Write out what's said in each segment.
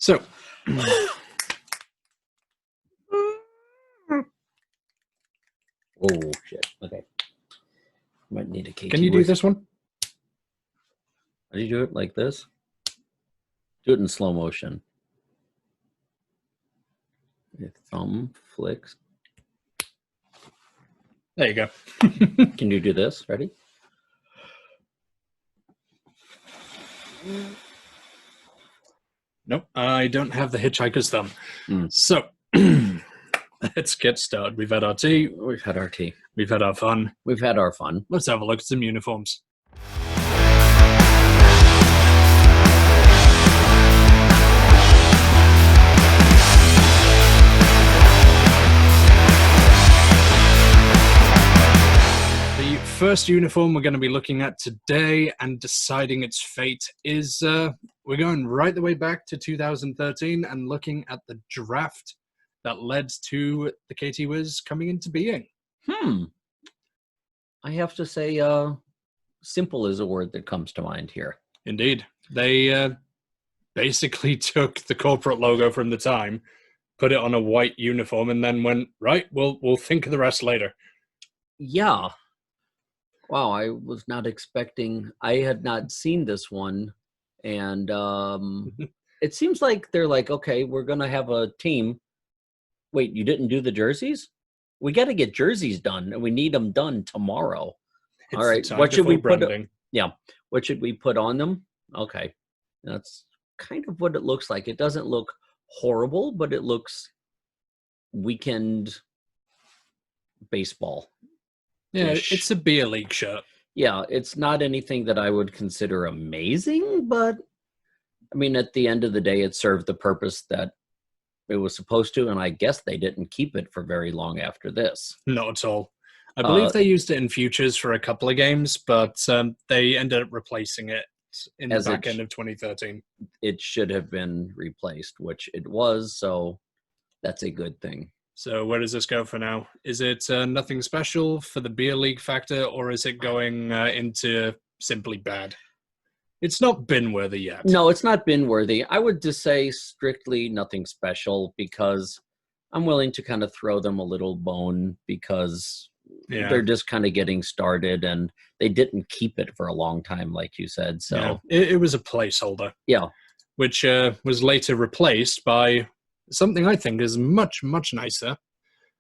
So, Oh, shit. Okay. Might need a KT. Can you do this one? How do you do it like this? Do it in slow motion. Your thumb flicks. There you go. Can you do this? Ready? Nope, I don't have the hitchhiker's thumb. So, let's get started. We've had our tea. We've had our tea. We've had our fun. We've had our fun. Let's have a look at some uniforms. The first uniform we're going to be looking at today and deciding its fate is we're going right the way back to 2013 and looking at the draft that led to the KT Wiz coming into being. I have to say, simple is a word that comes to mind here. Indeed. They basically took the corporate logo from the time, put it on a white uniform, and then went, right, we'll think of the rest later. Yeah. Wow, I was not expecting. I had not seen this one. And it seems like they're like, okay, we're going to have a team. Wait, you didn't do the jerseys? We got to get jerseys done, and we need them done tomorrow. All right, what should we put? What should we put on them? Okay, that's kind of what it looks like. It doesn't look horrible, but it looks weekend baseball. Yeah, it's a beer league shirt. Yeah, it's not anything that I would consider amazing, but I mean, at the end of the day, it served the purpose that it was supposed to, and I guess they didn't keep it for very long after this. Not at all. I believe they used it in futures for a couple of games, but they ended up replacing it in the back end of 2013. It should have been replaced, which it was, so that's a good thing. So where does this go for now? Is it nothing special for the beer league factor, or is it going into simply bad? It's not bin-worthy yet. No, it's not bin-worthy. I would just say strictly nothing special, because I'm willing to kind of throw them a little bone because they're just kind of getting started, and they didn't keep it for a long time, like you said. So it was a placeholder. Yeah. Which was later replaced by something I think is much, much nicer,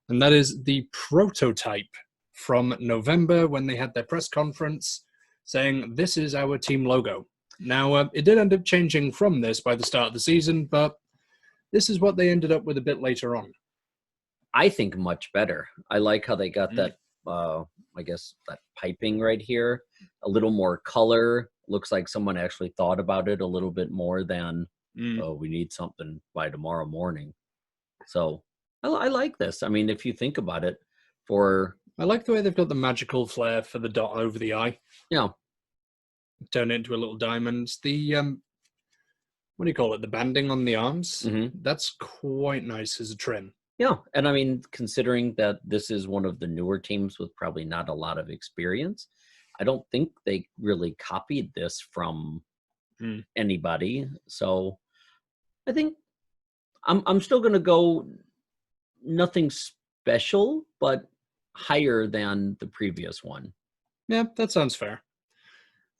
and that is the prototype from November when they had their press conference saying, this is our team logo. Now, it did end up changing from this by the start of the season, but this is what they ended up with a bit later on. I think much better. I like how they got that, I guess, that piping right here. A little more color. Looks like someone actually thought about it a little bit more than, oh, we need something by tomorrow morning. So I like this. I mean, if you think about it, I like the way they've got the magical flair for the dot over the eye. Yeah. Turn it into a little diamond. The, what do you call it? The banding on the arms. That's quite nice as a trim. Yeah. And I mean, considering that this is one of the newer teams with probably not a lot of experience, I don't think they really copied this from anybody. So I think I'm still going to go nothing special, but higher than the previous one. Yeah, that sounds fair.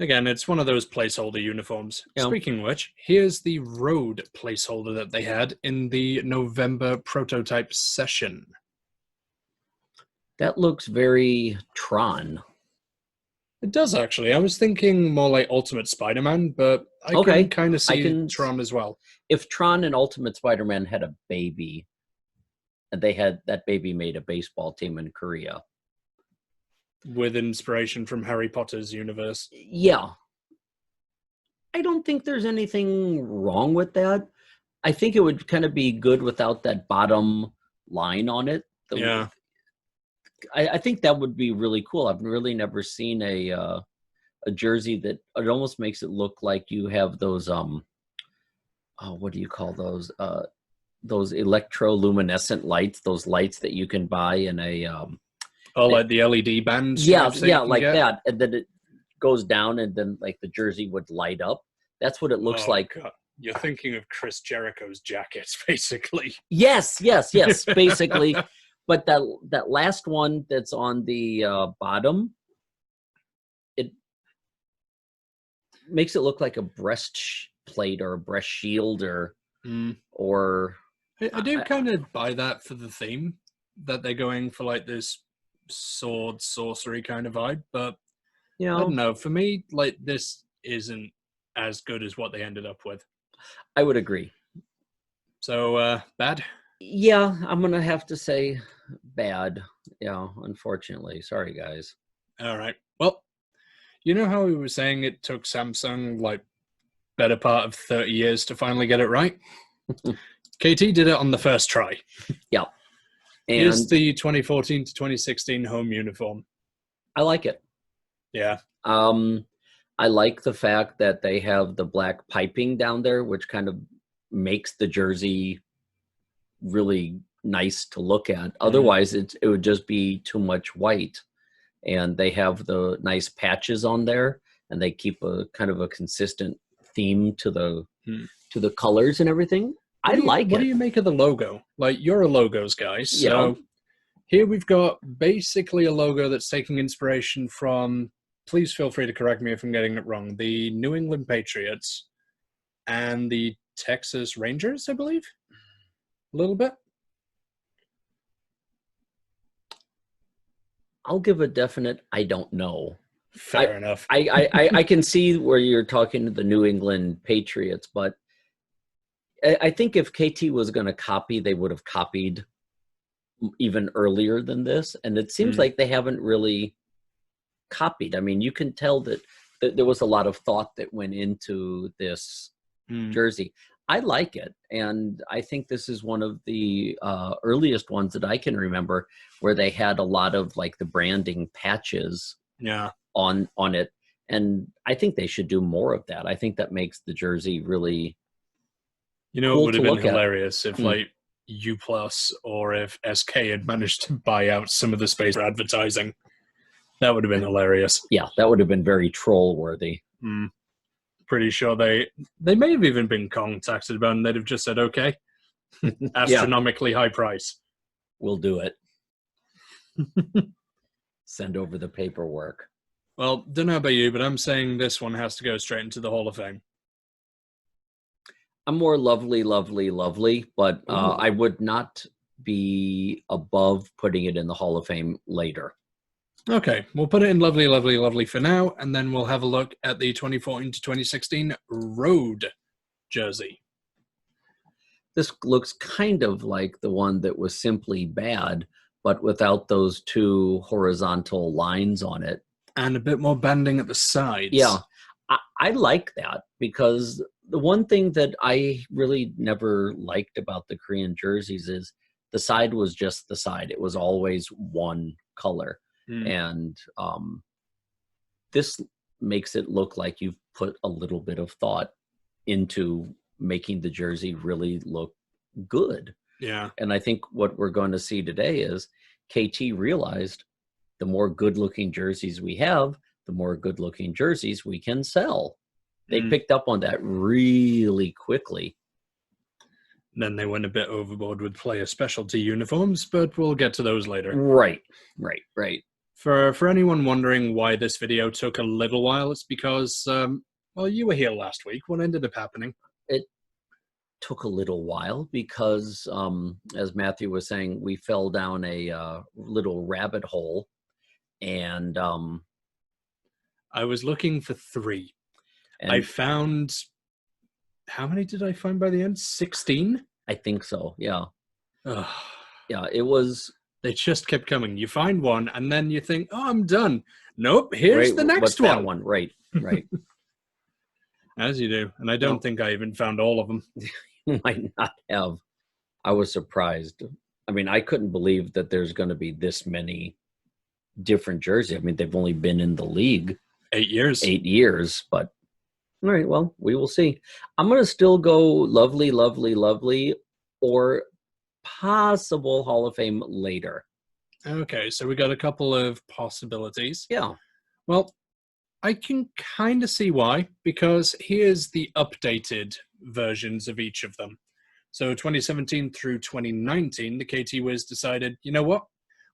Again, it's one of those placeholder uniforms. Yeah. Speaking of which, here's the road placeholder that they had in the November prototype session. That looks very Tron. It does, actually. I was thinking more like Ultimate Spider-Man, but I can kind of see Tron as well. If Tron and Ultimate Spider-Man had a baby, and that baby made a baseball team in Korea. With inspiration from Harry Potter's universe. Yeah. I don't think there's anything wrong with that. I think it would kind of be good without that bottom line on it. I think that would be really cool. I've really never seen a jersey that it almost makes it look like you have those what do you call those electroluminescent lights, those lights that you can buy in a like the LED bands? Yeah, like that. And then it goes down and then like the jersey would light up. That's what it looks like You're thinking of Chris Jericho's jackets, basically. Yes, basically. But that last one that's on the bottom, it makes it look like a breastplate or a breast shield or I do kind of buy that for the theme, that they're going for like this sword sorcery kind of vibe, but I don't know. For me, like, this isn't as good as what they ended up with. I would agree. So, bad? Yeah, I'm going to have to say bad. Yeah, unfortunately. Sorry, guys. All right. Well, you know how we were saying it took Samsung like better part of 30 years to finally get it right? KT did it on the first try. Yeah. And here's the 2014 to 2016 home uniform. I like it. Yeah. I like the fact that they have the black piping down there, which kind of makes the jersey really nice to look at. Otherwise, it would just be too much white. And they have the nice patches on there, and they keep a kind of a consistent theme to the colors and everything. I like it. What do you make of the logo? Like, you're a logos guy, so here we've got basically a logo that's taking inspiration from, please feel free to correct me if I'm getting it wrong, the New England Patriots and the Texas Rangers, I believe, a little bit. I'll give a definite I don't know. Fair enough. I can see where you're talking to the New England Patriots, but I think if KT was going to copy, they would have copied even earlier than this. And it seems like they haven't really copied. I mean, you can tell that there was a lot of thought that went into this jersey. I like it. And I think this is one of the earliest ones that I can remember where they had a lot of like the branding patches on it. And I think they should do more of that. I think that makes the jersey really cool. It would have been hilarious if like U Plus or if SK had managed to buy out some of the space for advertising. That would have been hilarious. Yeah, that would have been very troll worthy. Pretty sure they may have even been contacted about it, and they'd have just said, okay, astronomically high price. We'll do it. Send over the paperwork. Well, don't know about you, but I'm saying this one has to go straight into the Hall of Fame. I'm more lovely, but I would not be above putting it in the Hall of Fame later. Okay, we'll put it in lovely for now, and then we'll have a look at the 2014 to 2016 road jersey. This looks kind of like the one that was simply bad, but without those two horizontal lines on it. And a bit more banding at the sides. Yeah, I like that, because the one thing that I really never liked about the Korean jerseys is the side was just the side. It was always one color. And this makes it look like you've put a little bit of thought into making the jersey really look good. Yeah. And I think what we're going to see today is KT realized the more good-looking jerseys we have, the more good-looking jerseys we can sell. They picked up on that really quickly. Then they went a bit overboard with player specialty uniforms, but we'll get to those later. Right. For anyone wondering why this video took a little while, it's because, well, you were here last week. What ended up happening? It took a little while because, as Matthew was saying, we fell down a little rabbit hole, and I was looking for 3. And I found... How many did I find by the end? 16? I think so, yeah. Ugh. Yeah, it was... They just kept coming. You find one, and then you think, oh, I'm done. Nope, here's the next one. That one, right. As you do. And I don't think I even found all of them. You might not have. I was surprised. I mean, I couldn't believe that there's going to be this many different jerseys. I mean, they've only been in the league 8 years. 8 years, but all right, well, we will see. I'm going to still go lovely, or possible Hall of Fame later. Okay, so we got a couple of possibilities. Yeah. Well, I can kind of see why, because here's the updated versions of each of them. So 2017 through 2019, the KT Wiz decided, you know what?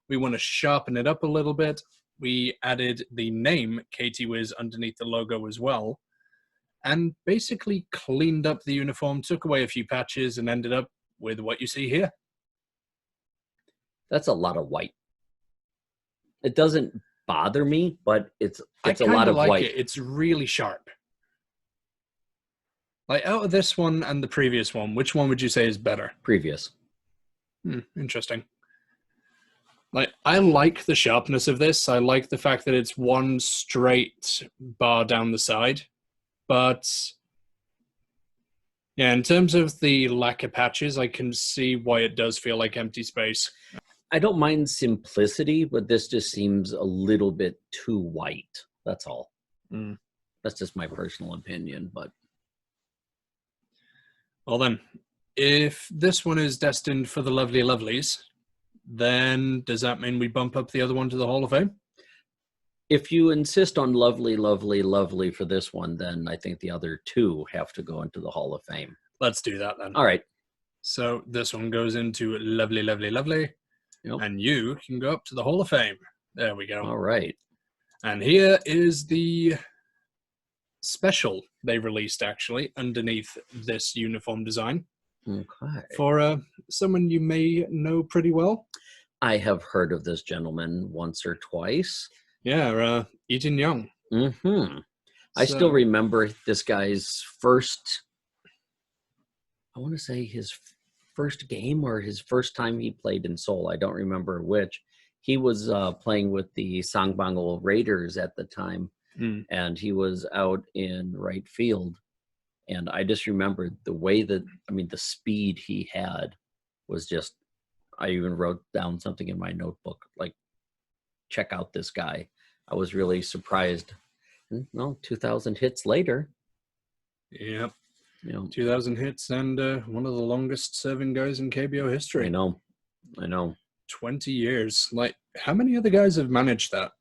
We want to sharpen it up a little bit. We added the name KT Wiz underneath the logo as well, and basically cleaned up the uniform, took away a few patches, and ended up with what you see here. That's a lot of white. It doesn't bother me, but it's I a lot of like white. It's really sharp. Like, out of this one and the previous one, which one would you say is better? Previous. Interesting. Like, I like the sharpness of this. I like the fact that it's one straight bar down the side. But yeah, in terms of the lack of patches, I can see why it does feel like empty space. I don't mind simplicity, but this just seems a little bit too white. That's all. That's just my personal opinion. But well then, if this one is destined for the lovely lovelies, then does that mean we bump up the other one to the Hall of Fame? If you insist on lovely, lovely, lovely for this one, then I think the other two have to go into the Hall of Fame. Let's do that then. All right. So this one goes into lovely, lovely, lovely. Yep. And you can go up to the Hall of Fame. There we go. All right. And here is the special they released, actually, underneath this uniform design. Okay. For someone you may know pretty well. I have heard of this gentleman once or twice. Yeah, Eden Young. Mm-hmm. I still remember this guy's first, I want to say his first game or his first time he played in Seoul. I don't remember which. He was playing with the Sangbango Raiders at the time, and he was out in right field. And I just remembered the way that, the speed he had was just, I even wrote down something in my notebook, like, check out this guy. I was really surprised. 2,000 hits later. Yep. 2,000 hits and one of the longest serving guys in KBO history. I know. 20 years. Like, how many other guys have managed that?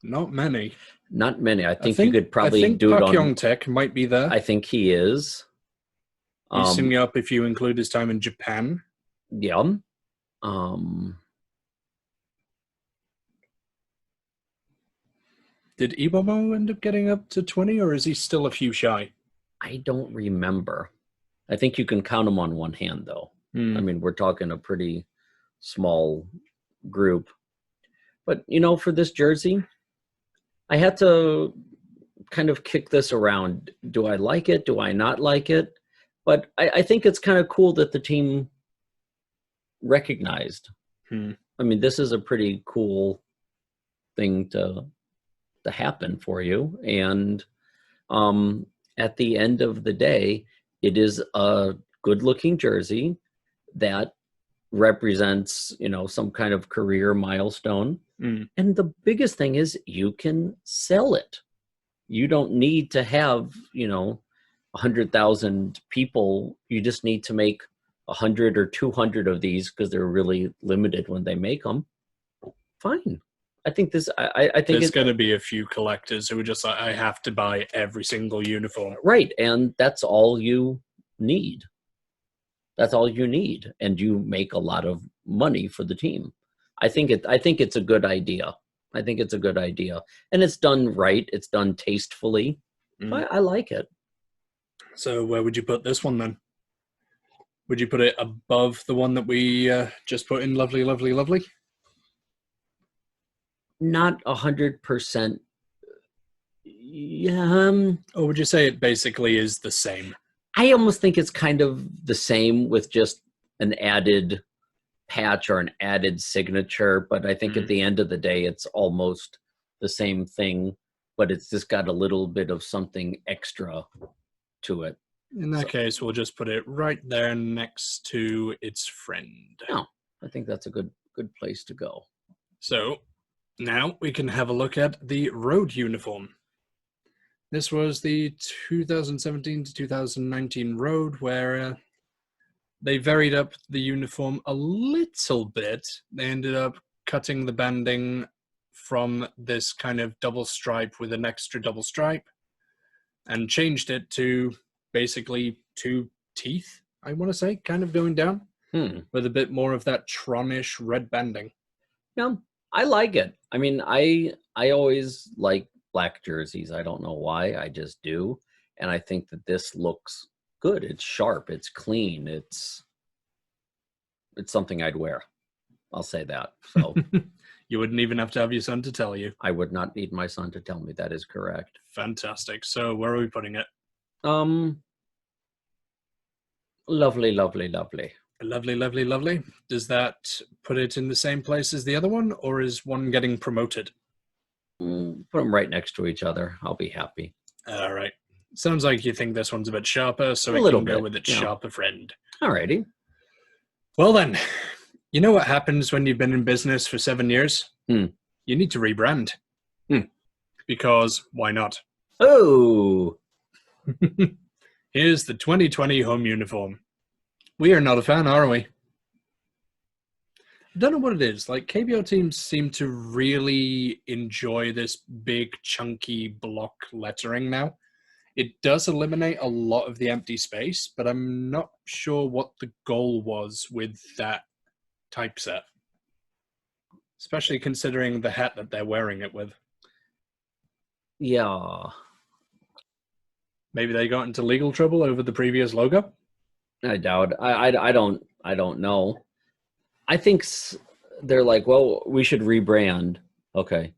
Not many. Not many. I think you could probably do Park it on... Yong-taek might be there. I think he is. He's singing up if you include his time in Japan. Yeah. Did Ibomo end up getting up to 20, or is he still a few shy? I don't remember. I think you can count them on one hand, though. We're talking a pretty small group. But, for this jersey, I had to kind of kick this around. Do I like it? Do I not like it? But I think it's kind of cool that the team recognized. This is a pretty cool thing to happen for you. And at the end of the day, it is a good-looking jersey that represents, some kind of career milestone. And the biggest thing is you can sell it. You don't need to have, 100,000 people. You just need to make 100 or 200 of these because they're really limited when they make them. Fine. I think this, I think there's going to be a few collectors who are just like, I have to buy every single uniform. Right. And that's all you need. That's all you need. And you make a lot of money for the team. I think it's a good idea. I think it's a good idea. And it's done right. It's done tastefully. I like it. So where would you put this one then? Would you put it above the one that we just put in Lovely, Lovely, Lovely? Not 100%. Yeah. Or would you say it basically is the same? I almost think it's kind of the same with just an added patch or an added signature. But I think at the end of the day, it's almost the same thing, but it's just got a little bit of something extra to it. In that case, we'll just put it right there next to its friend. No, I think that's a good place to go. So now we can have a look at the road uniform. This was the 2017 to 2019 road, where they varied up the uniform a little bit. They ended up cutting the banding from this kind of double stripe with an extra double stripe and changed it to basically 2 teeth, I want to say, kind of going down, with a bit more of that Tronish red banding. Yeah, I like it. I mean, I always like black jerseys. I don't know why, I just do. And I think that this looks good. It's sharp, it's clean, it's something I'd wear. I'll say that. So You wouldn't even have to have your son to tell you. I would not need my son to tell me. That is correct. Fantastic. So where are we putting it? Lovely, lovely, lovely. Lovely, lovely, lovely. Does that put it in the same place as the other one, or is one getting promoted? Put them right next to each other. I'll be happy. All right. Sounds like you think this one's a bit sharper, so A we little can go bit, with its yeah. sharper friend. Alrighty. Well then, you know what happens when you've been in business for 7 years? You need to rebrand. Because why not? Oh! Here's the 2020 home uniform. We are not a fan, are we? I don't know what it is. Like, KBO teams seem to really enjoy this big, chunky block lettering now. It does eliminate a lot of the empty space, but I'm not sure what the goal was with that typeset. Especially considering the hat that they're wearing it with. Yeah. Maybe they got into legal trouble over the previous logo? I doubt. I don't know. I think they're like, well, we should rebrand. Okay.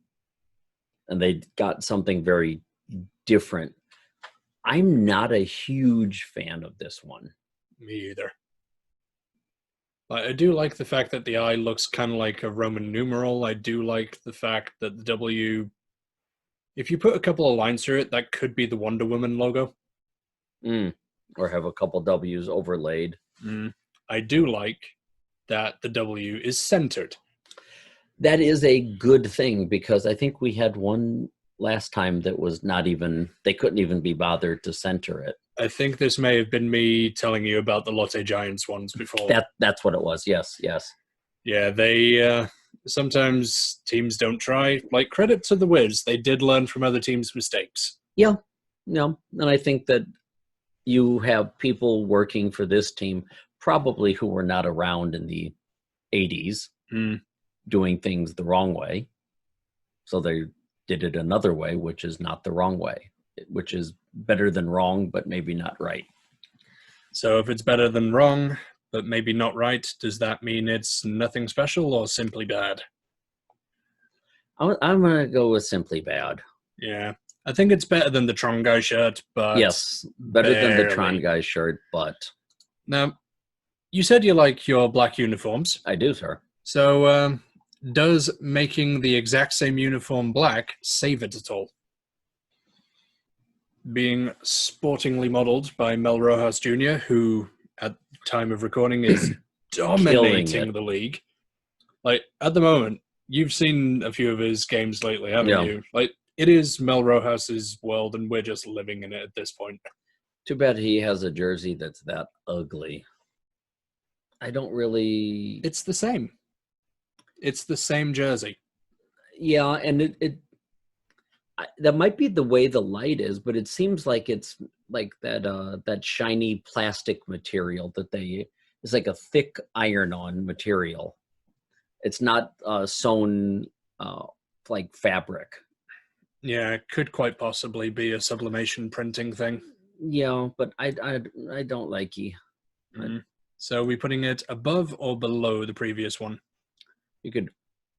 And they got something very different. I'm not a huge fan of this one. Me either. I do like the fact that the I looks kind of like a Roman numeral. I do like the fact that the W, if you put a couple of lines through it, that could be the Wonder Woman logo. Or have a couple W's overlaid. I do like that the W is centered. That is a good thing, because I think we had one last time that was not even, they couldn't even be bothered to center it. I think this may have been me telling you about the Lotte Giants ones before. That's what it was. Yes. Yeah, they sometimes teams don't try. Like, credit to the Wiz, they did learn from other teams' mistakes. Yeah. No, and I think that you have people working for this team probably who were not around in the 80s doing things the wrong way. So they did it another way, which is not the wrong way, which is better than wrong, but maybe not right. So if it's better than wrong, but maybe not right, does that mean it's nothing special or simply bad? I'm going to go with simply bad. Yeah. I think it's better than the Tron Guy shirt, but... Yes, better than the Tron Guy shirt, but... Now, you said you like your black uniforms. I do, sir. So, does making the exact same uniform black save it at all? Being sportingly modeled by Mel Rojas Jr., who, at the time of recording, is dominating the league. Like, at the moment, you've seen a few of his games lately, haven't you? Like, it is Mel Rojas's world, and we're just living in it at this point. Too bad he has a jersey that's that ugly. I don't really... It's the same. It's the same jersey. Yeah, and that might be the way the light is, but it seems like it's like that shiny plastic material that it's like a thick iron-on material. It's not sewn like fabric. Yeah, it could quite possibly be a sublimation printing thing. Yeah, but I don't like it. So are we putting it above or below the previous one? You could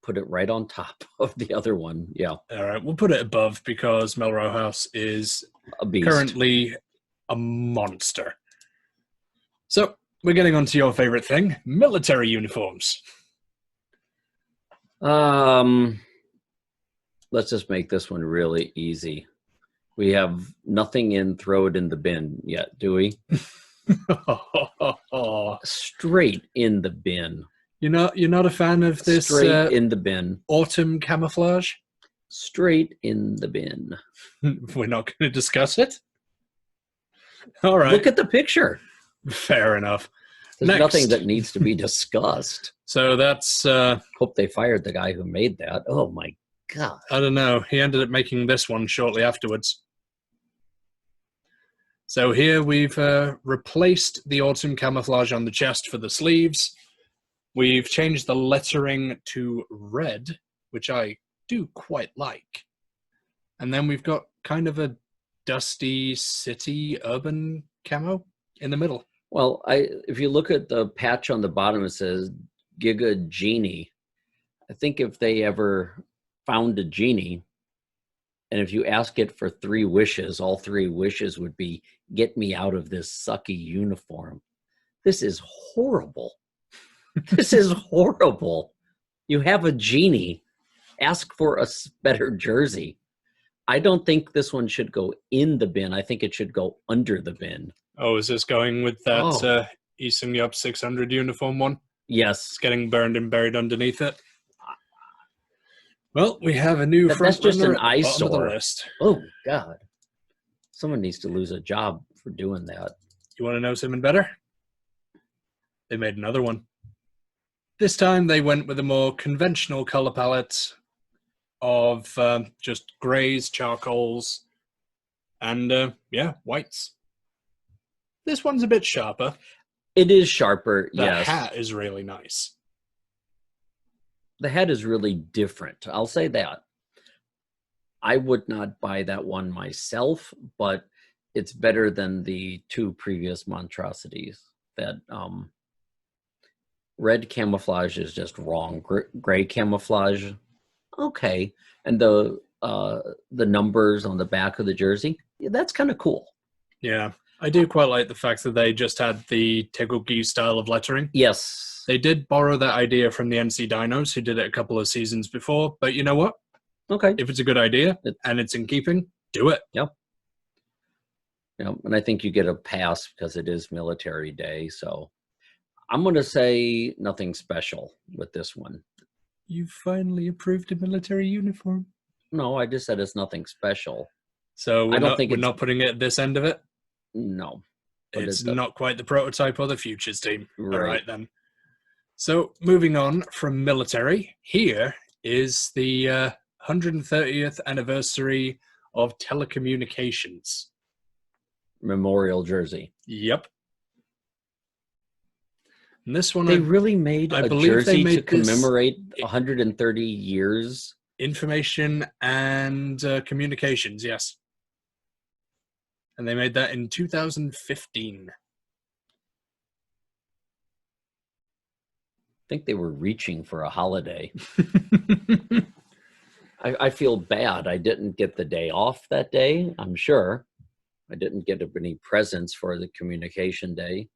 put it right on top of the other one. Yeah. All right, we'll put it above because Mel Rojas is a beast. Currently a monster. So we're getting on to your favorite thing, military uniforms. Let's just make this one really easy. We have nothing in, throw it in the bin yet, do we? Straight in the bin. You're not a fan of this straight in the bin autumn camouflage? Straight in the bin. We're not going to discuss it? All right. Look at the picture. Fair enough. There's nothing that needs to be discussed. So that's... Hope they fired the guy who made that. Oh, my God. I don't know. He ended up making this one shortly afterwards. So here we've replaced the autumn camouflage on the chest for the sleeves. We've changed the lettering to red, which I do quite like. And then we've got kind of a dusty city urban camo in the middle. Well, if you look at the patch on the bottom, it says Giga Genie. I think if they ever found a genie, and if you ask it for 3 wishes, all 3 wishes would be, get me out of this sucky uniform. This is horrible. This is horrible. You have a genie. Ask for a better jersey. I don't think this one should go in the bin. I think it should go under the bin. Oh, is this going with that Eastern Yup 600 uniform one? Yes. It's getting burned and buried underneath it. Well, we have a new front That's just runner an at the bottom eyesore. of the list. Oh, God. Someone needs to lose a job for doing that. You want to know something better? They made another one. This time they went with a more conventional color palette of just grays, charcoals, and whites. This one's a bit sharper. It is sharper, The yes. hat is really nice. The hat is really different. I'll say that. I would not buy that one myself, but it's better than the 2 previous monstrosities. That red camouflage is just wrong. Gray camouflage, okay. And the numbers on the back of the jersey, yeah, that's kind of cool. Yeah, I do quite like the fact that they just had the Teguki style of lettering. Yes. They did borrow that idea from the NC Dinos, who did it a couple of seasons before. But you know what? Okay. If it's a good idea and it's in keeping, do it. Yep. Yep. And I think you get a pass because it is Military Day. So I'm going to say nothing special with this one. You finally approved a military uniform. No, I just said it's nothing special. So I don't think we're not putting it at this end of it? No. It's not quite the prototype or the futures team. Right. All right, then. So moving on from military, here is the 130th anniversary of Telecommunications. Memorial jersey. Yep. And this one, they really made I a believe jersey they to made this commemorate 130 years. Information and communications, yes. And they made that in 2015. I think they were reaching for a holiday. I feel bad. I didn't get the day off that day, I'm sure. I didn't get any presents for the communication day.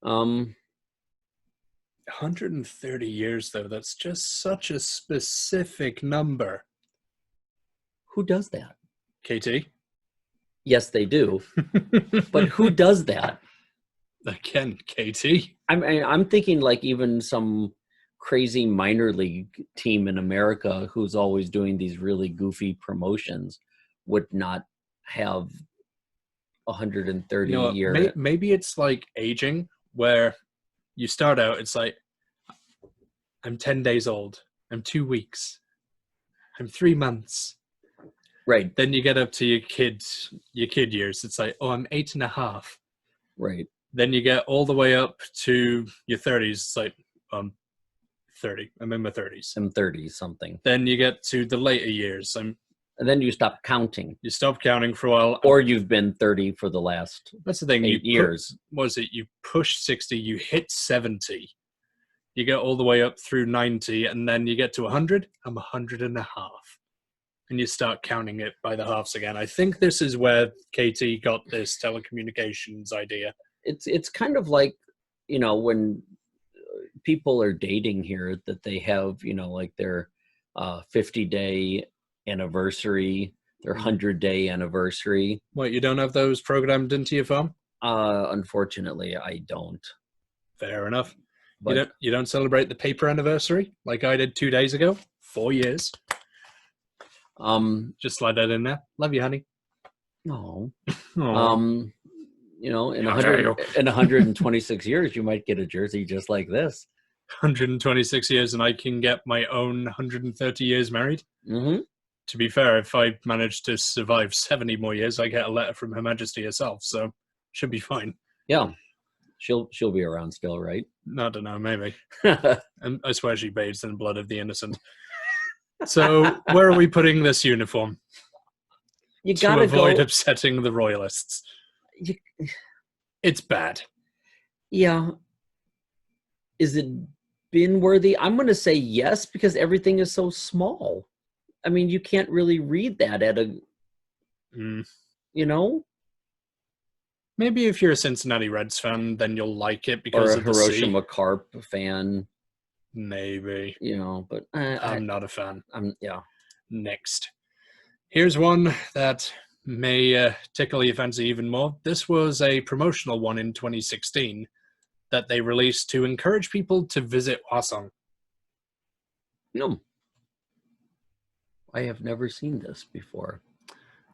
130 years, though. That's just such a specific number. Who does that? KT? Yes, they do. But who does that? Again, KT. I'm thinking like even some crazy minor league team in America who's always doing these really goofy promotions would not have 130 year. Maybe it's like aging, where you start out, it's like, I'm 10 days old. I'm 2 weeks. I'm 3 months. Right. Then you get up to your kid years. It's like, oh, I'm 8.5. Right. Then you get all the way up to your 30s. It's like, 30. I'm in my 30s. I'm 30 something. Then you get to the later years. And then you stop counting. You stop counting for a while. Or you've been 30 for the last That's the thing. 8 years. You push 60, you hit 70. You get all the way up through 90, and then you get to 100. I'm 100.5. And you start counting it by the halves again. I think this is where KT got this telecommunications idea. It's kind of like, when people are dating here, that they have, like their 50-day anniversary, their 100-day anniversary. What, you don't have those programmed into your phone? Unfortunately, I don't. Fair enough. But You don't celebrate the paper anniversary like I did 2 days ago? 4 years. Just slide that in there. Love you, honey. No. Aww. In 126 years, you might get a jersey just like this. 126 years, and I can get my own 130 years married. Mm-hmm. to be fair, if I manage to survive 70 more years, I get a letter from Her Majesty herself, so should be fine. Yeah. She'll be around still, right? I don't know, maybe. And I swear she bathes in the blood of the innocent. So where are we putting this uniform? You To gotta avoid go. upsetting the royalists. It's bad. Yeah. Is it bin worthy? I'm going to say yes, because everything is so small. I mean, you can't really read that at a, you know? Maybe if you're a Cincinnati Reds fan, then you'll like it Or because a of the C. Hiroshima Carp fan, Maybe. you know, but I'm not a fan. yeah. Next. Here's one that may tickle your fancy even more. This was a promotional one in 2016 that they released to encourage people to visit Hwasong. No. I have never seen this before.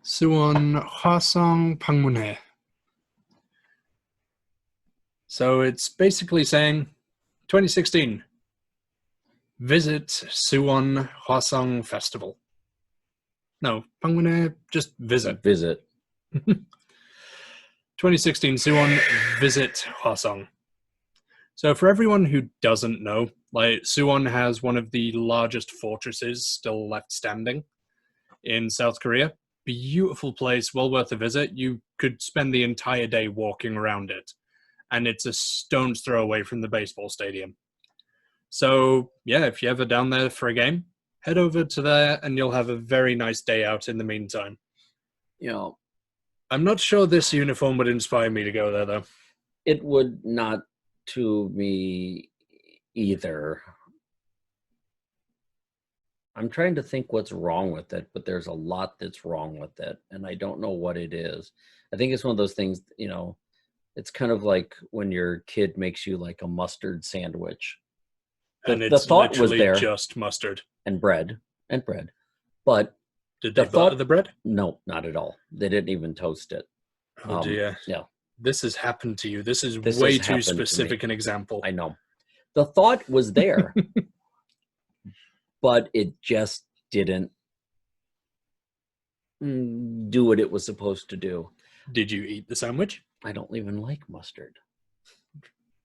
수원 화성 방문해. So it's basically saying, 2016, visit Suwon Hwasong Festival. No, 방문해, just visit. Visit. 2016 Suwon Visit Hwasong. So for everyone who doesn't know, like Suwon has one of the largest fortresses still left standing in South Korea. Beautiful place, well worth a visit. You could spend the entire day walking around it, and it's a stone's throw away from the baseball stadium. So yeah, if you're ever down there for a game, head over to there and you'll have a very nice day out in the meantime. You know, I'm not sure this uniform would inspire me to go there, though. it would not to me either. I'm trying to think what's wrong with it, but there's a lot that's wrong with it, and I don't know what it is. I think it's one of those things, you know, it's kind of like when your kid makes you like a mustard sandwich. And The it's thought was literally there. just mustard. And bread. But Did they butter the bread? No, not at all. They didn't even toast it. Oh dear. Yeah. This has happened to you. This is This way has too happened to me. specific an example. I know. The thought was there, but it just didn't do what it was supposed to do. Did you eat the sandwich? I don't even like mustard.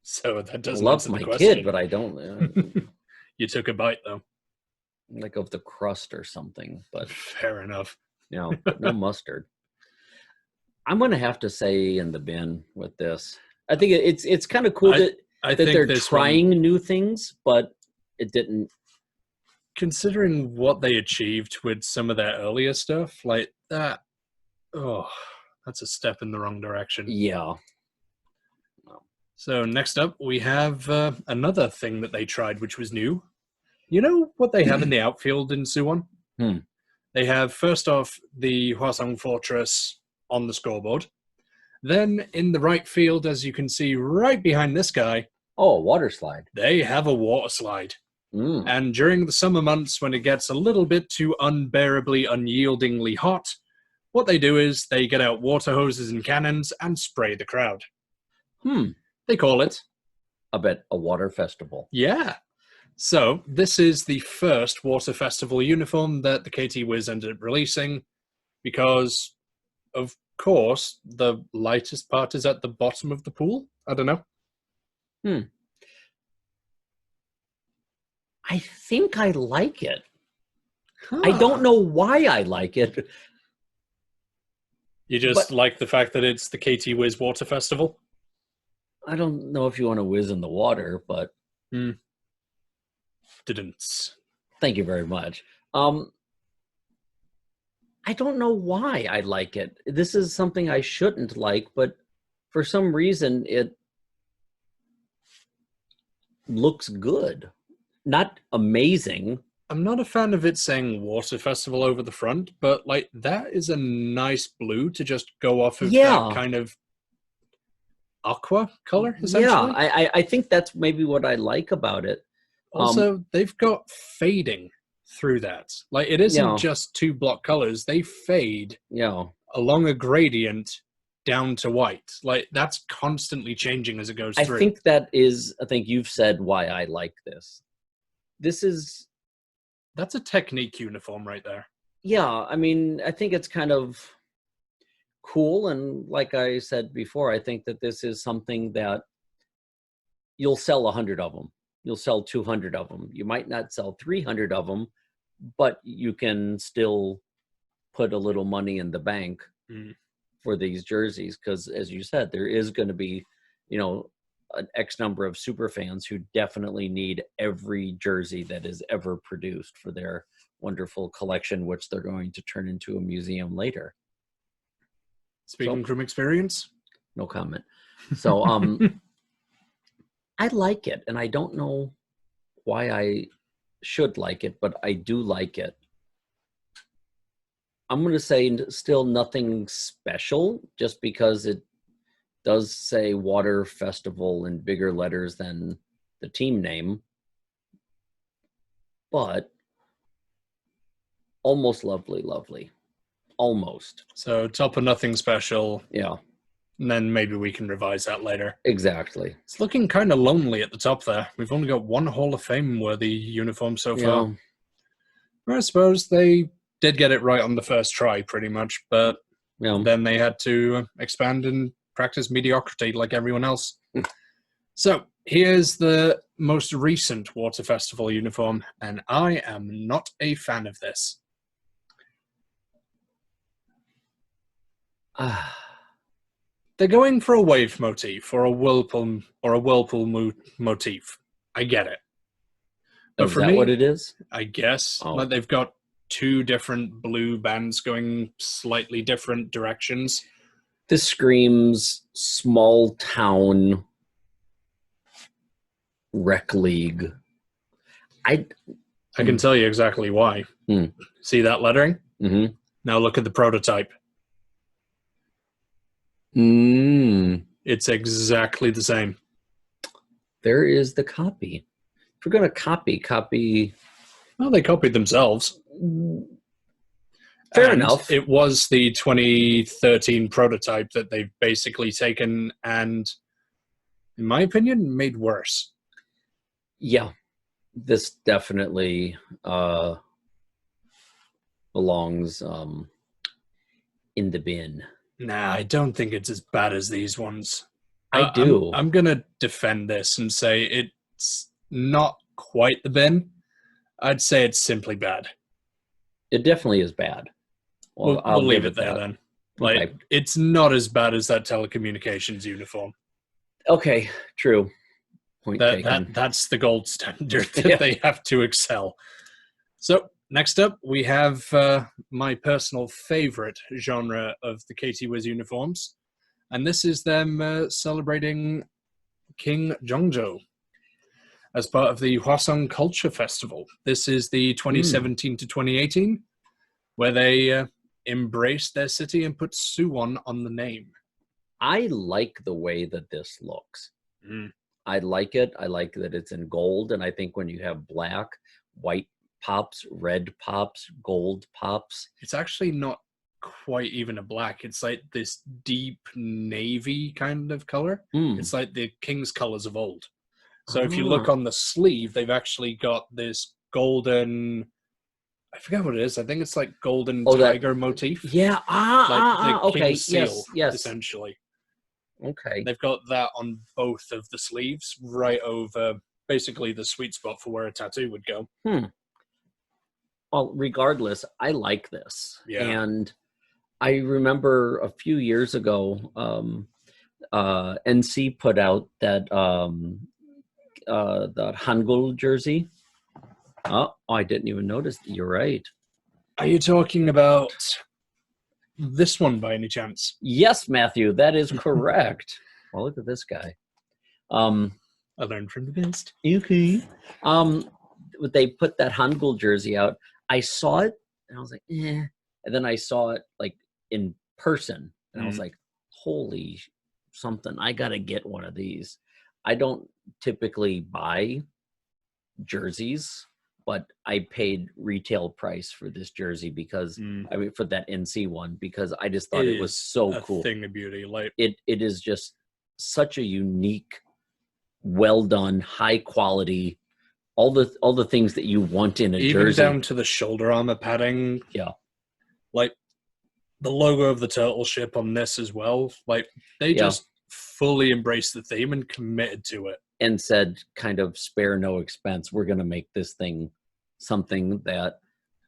So that I doesn't love answer my the question. kid, but I don't You took a bite, though. like of the crust or something. But Fair enough. you know, no mustard. I'm going to have to say in the bin with this. I think it's kind of cool that they're trying new things, but it didn't. Considering what they achieved with some of their earlier stuff, like that, that's a step in the wrong direction. Yeah. So next up, we have another thing that they tried, which was new. You know what they have in the outfield in Suwon? They have, first off, the Hwasong Fortress on the scoreboard. Then in the right field, as you can see right behind this guy, a water slide. They have a water slide. And during the summer months, when it gets a little bit too unbearably, unyieldingly hot, what they do is they get out water hoses and cannons and spray the crowd. They call it a water festival. Yeah. So this is the first water festival uniform that the KT Wiz ended up releasing because, of course, the lightest part is at the bottom of the pool. I don't know. I think I like it. I don't know why I like it. You just like the fact that it's the KT Wiz Water Festival? I don't know if you want to whiz in the water, but didn't. Thank you very much. I don't know why I like it. This is something I shouldn't like, but for some reason it looks good. Not amazing. I'm not a fan of it saying Water Festival over the front, but like that is a nice blue to just go off of that kind of aqua color, essentially. Yeah, I think that's maybe what I like about it. Also, they've got fading through that. Like it isn't just two block colors. They fade along a gradient down to white. Like that's constantly changing as it goes through. I think you've said why I like this. That's a technique uniform right there. Yeah, I mean, I think it's kind of cool. And like I said before, I think that this is something that you'll sell 100 of them. You'll sell 200 of them. You might not sell 300 of them, but you can still put a little money in the bank for these jerseys. Because as you said, there is going to be, an X number of super fans who definitely need every jersey that is ever produced for their wonderful collection, which they're going to turn into a museum later. Speaking from experience? No comment. So I like it, and I don't know why I should like it, but I do like it. I'm going to say still nothing special, just because it does say Water Festival in bigger letters than the team name, but almost lovely. Almost. So top of nothing special. Yeah. And then maybe we can revise that later. Exactly. It's looking kind of lonely at the top there. We've only got one Hall of Fame worthy uniform so far. I suppose they did get it right on the first try, pretty much, but then they had to expand and practice mediocrity like everyone else. So here's the most recent Water Festival uniform, and I am not a fan of this. They're going for a wave motif or a whirlpool motif. I get it. But is that what it is? I guess. Like they've got two different blue bands going slightly different directions. This screams small town rec league. I can tell you exactly why. See that lettering? Mm-hmm. Now look at the prototype. It's exactly the same. There is the copy. If we're going to copy. Well, they copied themselves. Fair enough. It was the 2013 prototype that they've basically taken and, in my opinion, made worse. Yeah. This definitely belongs in the bin. Nah, I don't think it's as bad as these ones. I do. I'm going to defend this and say it's not quite the bin. I'd say it's simply bad. It definitely is bad. Well, we'll leave it there then. Like, it's not as bad as that Telecommunications uniform. Okay, true. Point taken. That's the gold standard that they have to excel. So, next up, we have my personal favorite genre of the KT Wiz uniforms. And this is them celebrating King Jongjo as part of the Hwasong Culture Festival. This is the 2017 to 2018, where they embraced their city and put Suwon on the name. I like the way that this looks. I like it. I like that it's in gold. And I think when you have black, white pops, red pops, gold pops. It's actually not quite even a black. It's like this deep navy kind of color. It's like the king's colors of old. So if you look on the sleeve, they've actually got this golden, I forget what it is. I think it's like golden tiger motif. Yeah. Like the king's seal, yes. Essentially. Okay. They've got that on both of the sleeves, right over basically the sweet spot for where a tattoo would go. Well, regardless, I like this. Yeah. And I remember a few years ago, NC put out that the Hangul jersey. Oh, I didn't even notice. You're right. Are you talking about this one by any chance? Yes, Matthew, that is correct. Well, look at this guy. I learned from the best. Okay. They put that Hangul jersey out. I saw it and I was like, eh. And then I saw it like in person and I was like, holy something. I got to get one of these. I don't typically buy jerseys, but I paid retail price for this jersey because I mean, for that NC one, because I just thought it was so cool. Thing of beauty. Like it is just such a unique, well done, high quality, all the things that you want in a even jersey. down to the shoulder armor padding. Yeah. Like, the logo of the turtle ship on this as well. Like, they just fully embraced the theme and committed to it. And said, kind of spare no expense. We're going to make this thing something that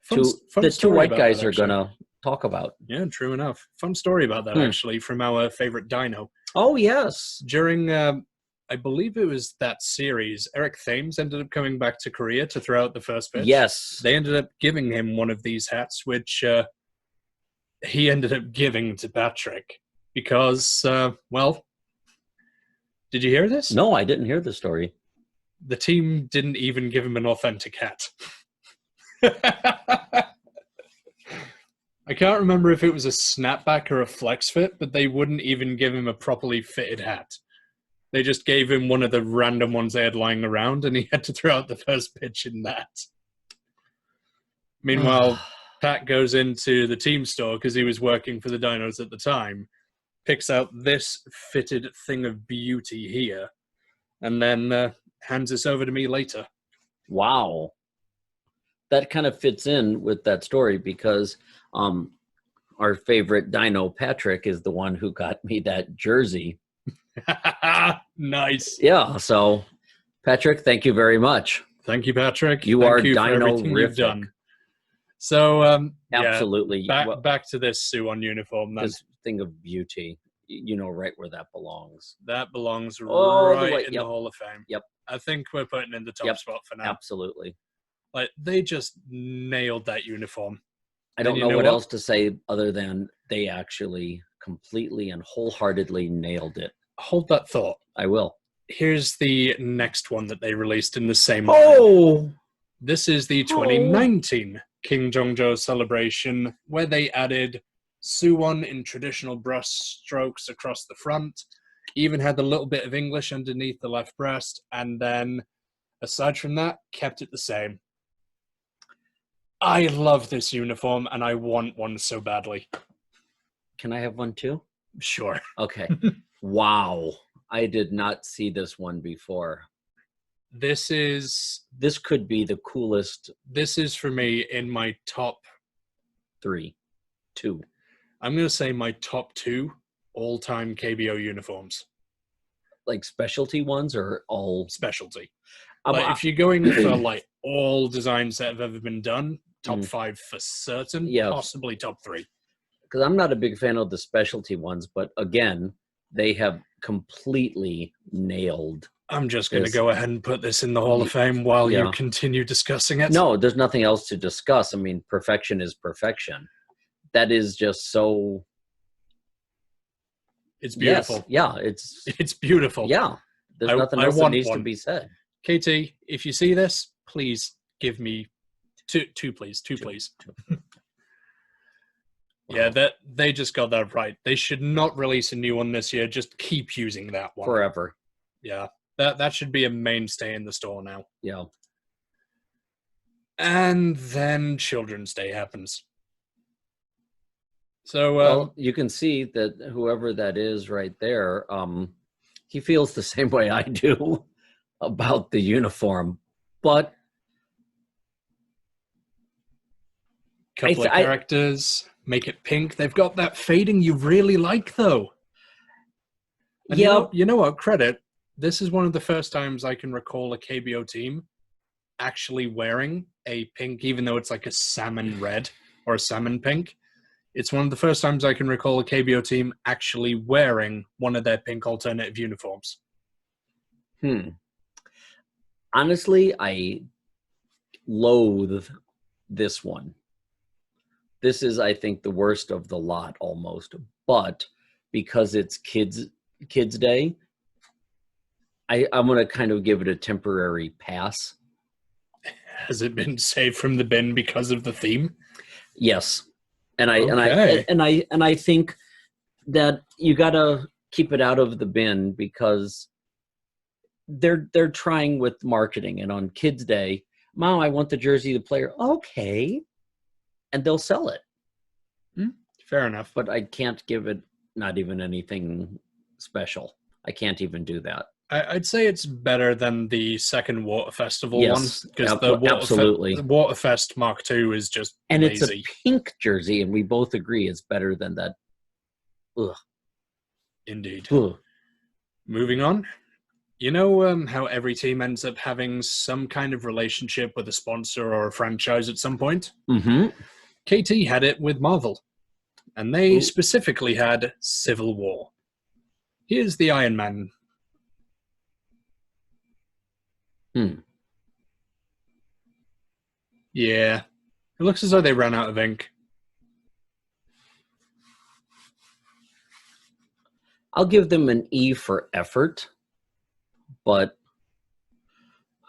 the two white guys are going to talk about. Yeah, true enough. Fun story about that, actually, from our favorite dino. Oh, yes. During, I believe it was that series, Eric Thames ended up coming back to Korea to throw out the first pitch. Yes. They ended up giving him one of these hats, which he ended up giving to Patrick because, well, did you hear this? No, I didn't hear the story. The team didn't even give him an authentic hat. I can't remember if it was a snapback or a flex fit, but they wouldn't even give him a properly fitted hat. They just gave him one of the random ones they had lying around, and he had to throw out the first pitch in that. Meanwhile, Pat goes into the team store because he was working for the Dinos at the time, picks out this fitted thing of beauty here, and then hands this over to me later. Wow. That kind of fits in with that story because our favorite Dino, Patrick, is the one who got me that jersey. Nice. Yeah, so Patrick, thank you very much. Thank you, Patrick. You thank are you for everything you've Dino-rific. done. So, Absolutely. back to this Suwon uniform. Then. This thing of beauty, you know right where that belongs. That belongs All the right way- in yep. the Hall of Fame. Yep. I think we're putting in the top spot for now. Absolutely. Like, they just nailed that uniform. I don't know what else to say other than they actually completely and wholeheartedly nailed it. Hold that thought. I will. Here's the next one that they released in the same line. Oh! This is the 2019 King Jongjo celebration, where they added Suwon in traditional brush strokes across the front, even had a little bit of English underneath the left breast, and then, aside from that, kept it the same. I love this uniform, and I want one so badly. Can I have one too? Sure. Okay. Wow. I did not see this one before. This could be the coolest. This is for me in my top 2. I'm going to say my top 2 all-time KBO uniforms. Like specialty ones or all? Specialty. Like, if you're going for like all designs that have ever been done, top 5 for certain, possibly top 3. Because I'm not a big fan of the specialty ones, but again, they have completely nailed. I'm just going to go ahead and put this in the Hall of Fame while you continue discussing it. No, there's nothing else to discuss. I mean, perfection is perfection. That is just so... It's beautiful. Yes, it's beautiful. Yeah, there's nothing else that needs to be said. KT, if you see this, please give me two, please. Two, please. Yeah, that they just got that right. They should not release a new one this year. Just keep using that one forever. Yeah, that should be a mainstay in the store now. Yeah. And then Children's Day happens. So well, you can see that whoever that is right there, he feels the same way I do about the uniform, but couple of characters, make it pink. They've got that fading you really like, though. And you know what? Credit. This is one of the first times I can recall a KBO team actually wearing a pink, even though it's like a salmon red or a salmon pink. It's one of the first times I can recall a KBO team actually wearing one of their pink alternative uniforms. Honestly, I loathe this one. This is, I think, the worst of the lot almost. But because it's Kids Day, I'm going to kind of give it a temporary pass. Has it been saved from the bin because of the theme? Yes. And I think that you got to keep it out of the bin because they're trying with marketing. And on Kids Day, Mom, I want the jersey of the player. Okay. And they'll sell it. Fair enough. But I can't give it not even anything special. I can't even do that. I'd say it's better than the second Water Festival one, Yes, because absolutely. the Waterfest Mark II is just And lazy. it's a pink jersey, and we both agree it's better than that. Ugh. Indeed. Ugh. Moving on. You know how every team ends up having some kind of relationship with a sponsor or a franchise at some point? Mm-hmm. KT had it with Marvel, and they Ooh. specifically had Civil War. Here's the Iron Man. Yeah, it looks as though they ran out of ink. I'll give them an E for effort, but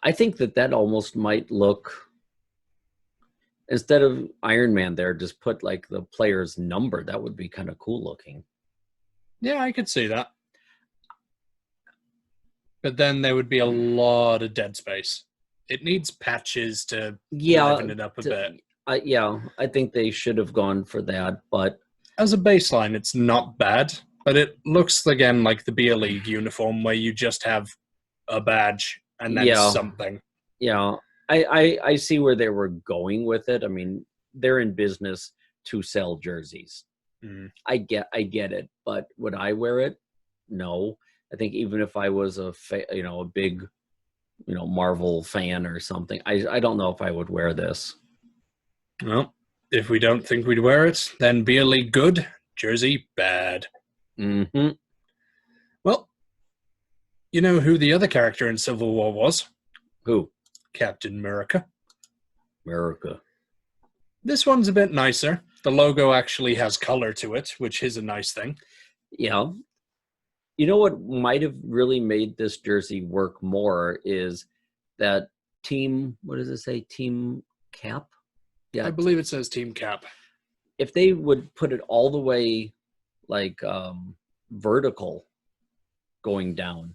I think that almost might look, instead of Iron Man there, just put like the player's number. That would be kind of cool looking. Yeah, I could see that. But then there would be a lot of dead space. It needs patches to liven it up a bit. I think they should have gone for that. But as a baseline, it's not bad. But it looks, again, like the Beer League uniform where you just have a badge and then something. Yeah, I see where they were going with it. I mean, they're in business to sell jerseys. I get it. But would I wear it? No. I think even if I was a big, Marvel fan or something, I don't know if I would wear this. Well, if we don't think we'd wear it, then Beer League good, jersey bad. Mm-hmm. Well, you know who the other character in Civil War was? Who? Captain America. America. This one's a bit nicer. The logo actually has color to it, which is a nice thing. Yeah. You know what might have really made this jersey work more is that team, what does it say? Team cap? Yeah. I believe it says Team Cap. If they would put it all the way like vertical going down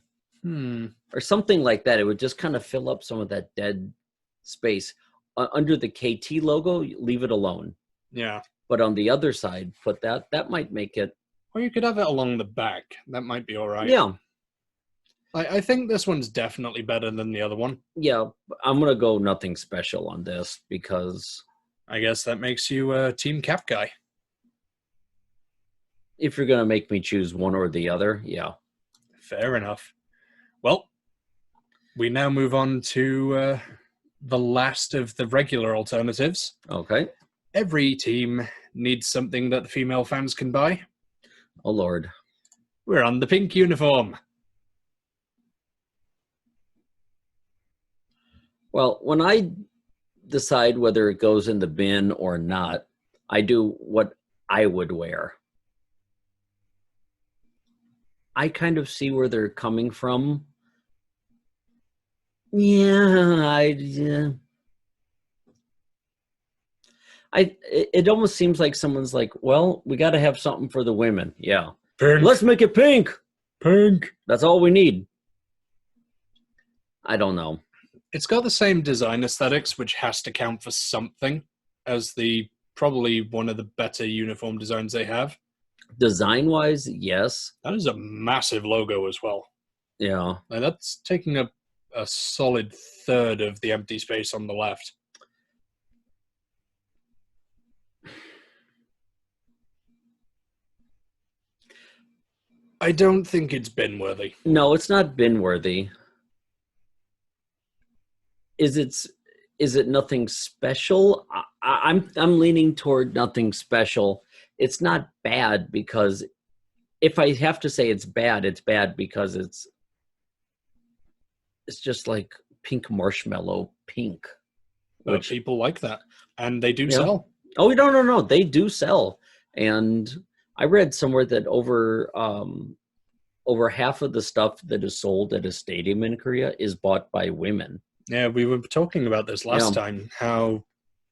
or something like that, it would just kind of fill up some of that dead space. Under the KT logo, leave it alone. Yeah. But on the other side, put that might make it. Or you could have it along the back. That might be all right. Yeah. I think this one's definitely better than the other one. Yeah, I'm going to go nothing special on this because... I guess that makes you a Team Cap guy. If you're going to make me choose one or the other, yeah. Fair enough. Well, we now move on to the last of the regular alternatives. Okay. Every team needs something that the female fans can buy. Oh, Lord. We're on the pink uniform. Well, when I decide whether it goes in the bin or not, I do what I would wear. I kind of see where they're coming from. It almost seems like someone's like, well, we got to have something for the women. Yeah. Pink. Let's make it pink. Pink. That's all we need. I don't know. It's got the same design aesthetics, which has to count for something, as the probably one of the better uniform designs they have. Design-wise, yes. That is a massive logo as well. Yeah. Like that's taking up a solid third of the empty space on the left. I don't think it's bin-worthy. No, it's not bin-worthy. Is it nothing special? I'm leaning toward nothing special. It's not bad because if I have to say it's bad because it's just like pink marshmallow pink. But people like that, and they do sell. Oh, no, they do sell. And I read somewhere that over half of the stuff that is sold at a stadium in Korea is bought by women. Yeah, we were talking about this last time, how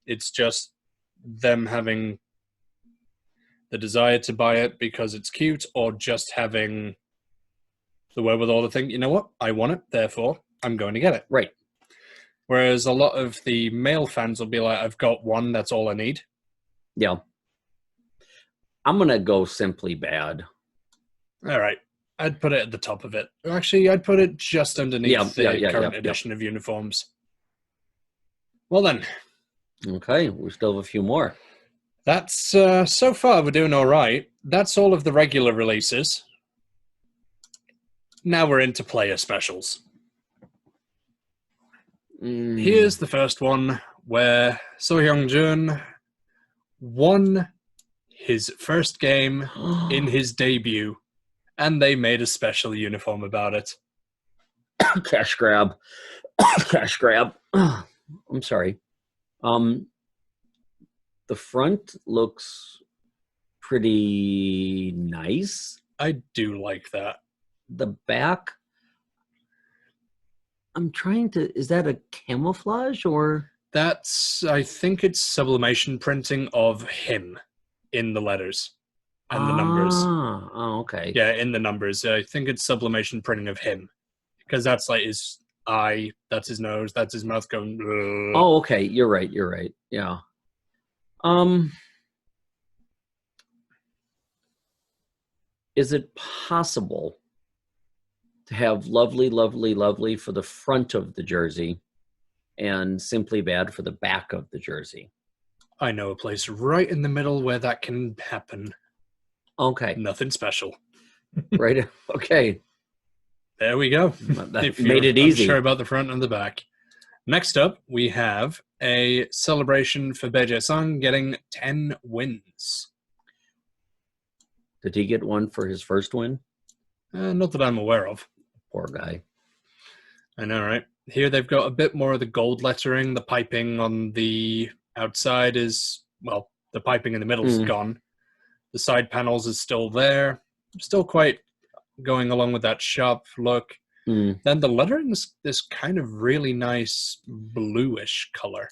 it's just them having the desire to buy it because it's cute, or just having the wherewithal to think, you know what, I want it, therefore I'm going to get it. Right. Whereas a lot of the male fans will be like, I've got one, that's all I need. Yeah. I'm going to go simply bad. All right. I'd put it at the top of it. Actually, I'd put it just underneath the current edition of uniforms. Well then. Okay, we still have a few more. That's, so far we're doing all right. That's all of the regular releases. Now we're into player specials. Here's the first one where So Hyung-jun won his first game in his debut, and they made a special uniform about it. Cash grab. Cash grab. I'm sorry. The front looks pretty nice. I do like that. The back, I'm trying to, is that a camouflage or? I think it's sublimation printing of him in the letters and the numbers. Oh, okay. Yeah, in the numbers. I think it's sublimation printing of him because that's like his eye, that's his nose, that's his mouth going. Ugh. Oh, okay. You're right. Yeah. Is it possible to have lovely, lovely, lovely for the front of the jersey and simply bad for the back of the jersey? I know a place right in the middle where that can happen. Okay. Nothing special. Right. Okay. There we go. That made it easy. Unsure about the front and the back. Next up, we have a celebration for Beje-sung getting 10 wins. Did he get one for his first win? Not that I'm aware of. Poor guy. I know, right? Here they've got a bit more of the gold lettering. The piping on the outside is, well, the piping in the middle is gone. The side panels is still there. Still quite going along with that sharp look. Then the lettering is this kind of really nice bluish color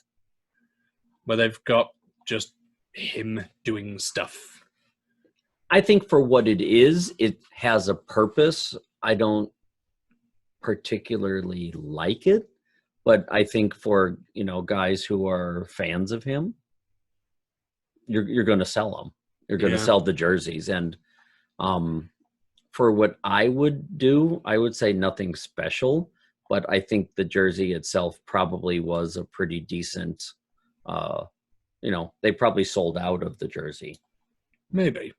where they've got just him doing stuff. I think for what it is, it has a purpose. I don't particularly like it, but I think for, guys who are fans of him, you're going to sell them. You're going to sell the jerseys. And for what I would do, I would say nothing special, but I think the jersey itself probably was a pretty decent, they probably sold out of the jersey. Maybe.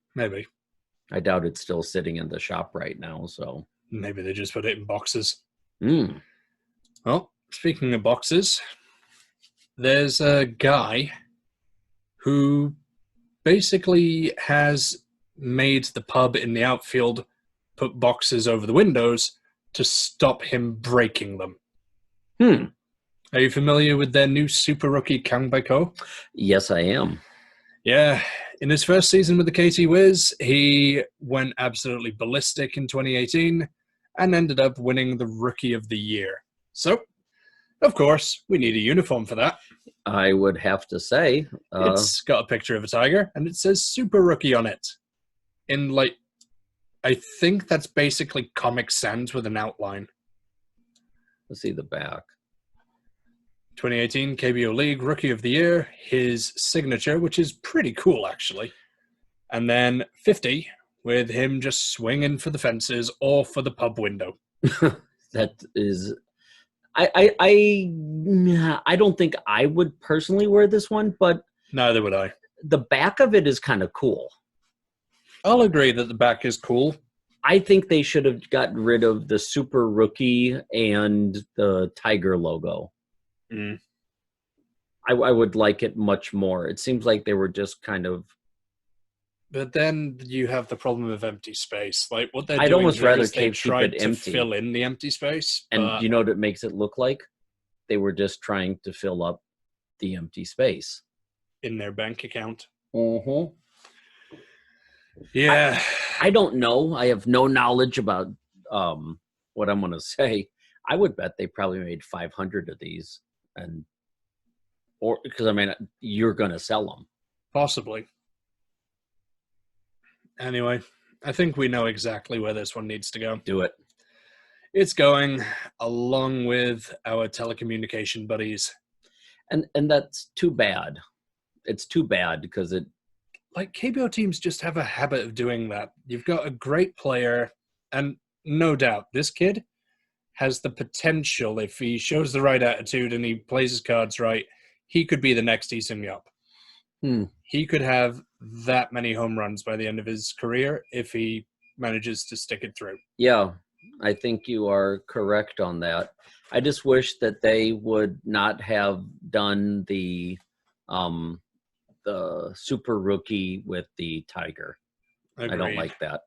I doubt it's still sitting in the shop right now, so. Maybe they just put it in boxes. Well, speaking of boxes, there's a guy who basically has made the pub in the outfield put boxes over the windows to stop him breaking them. Are you familiar with their new super rookie Kang Baiko? Yes, I am. Yeah. In his first season with the KT Wiz, he went absolutely ballistic in 2018 and ended up winning the Rookie of the Year. So, of course, we need a uniform for that. I would have to say. It's got a picture of a tiger, and it says Super Rookie on it. I think that's basically Comic Sans with an outline. Let's see the back. 2018 KBO League Rookie of the Year, his signature, which is pretty cool, actually. And then 50, with him just swinging for the fences or for the pub window. That is... I don't think I would personally wear this one, but... Neither would I. The back of it is kind of cool. I'll agree that the back is cool. I think they should have gotten rid of the Super Rookie and the Tiger logo. I would like it much more. It seems like they were just kind of... But then you have the problem of empty space. Like what they're I'd doing almost here rather is they keep tried it to empty. fill in the empty space. And you know what it makes it look like? They were just trying to fill up the empty space. In their bank account. Yeah. I don't know. I have no knowledge about what I'm going to say. I would bet they probably made 500 of these. Because, you're going to sell them. Possibly. Anyway, I think we know exactly where this one needs to go. Do it. It's going along with our telecommunication buddies. And that's too bad. It's too bad because it... Like, KBO teams just have a habit of doing that. You've got a great player, And no doubt, this kid has the potential, if he shows the right attitude and he plays his cards right, he could be the next Lee Seung-yup. He could have that many home runs by the end of his career if he manages to stick it through. Yeah, I think you are correct on that. I just wish that they would not have done the super rookie with the Tiger. Agreed. I don't like that.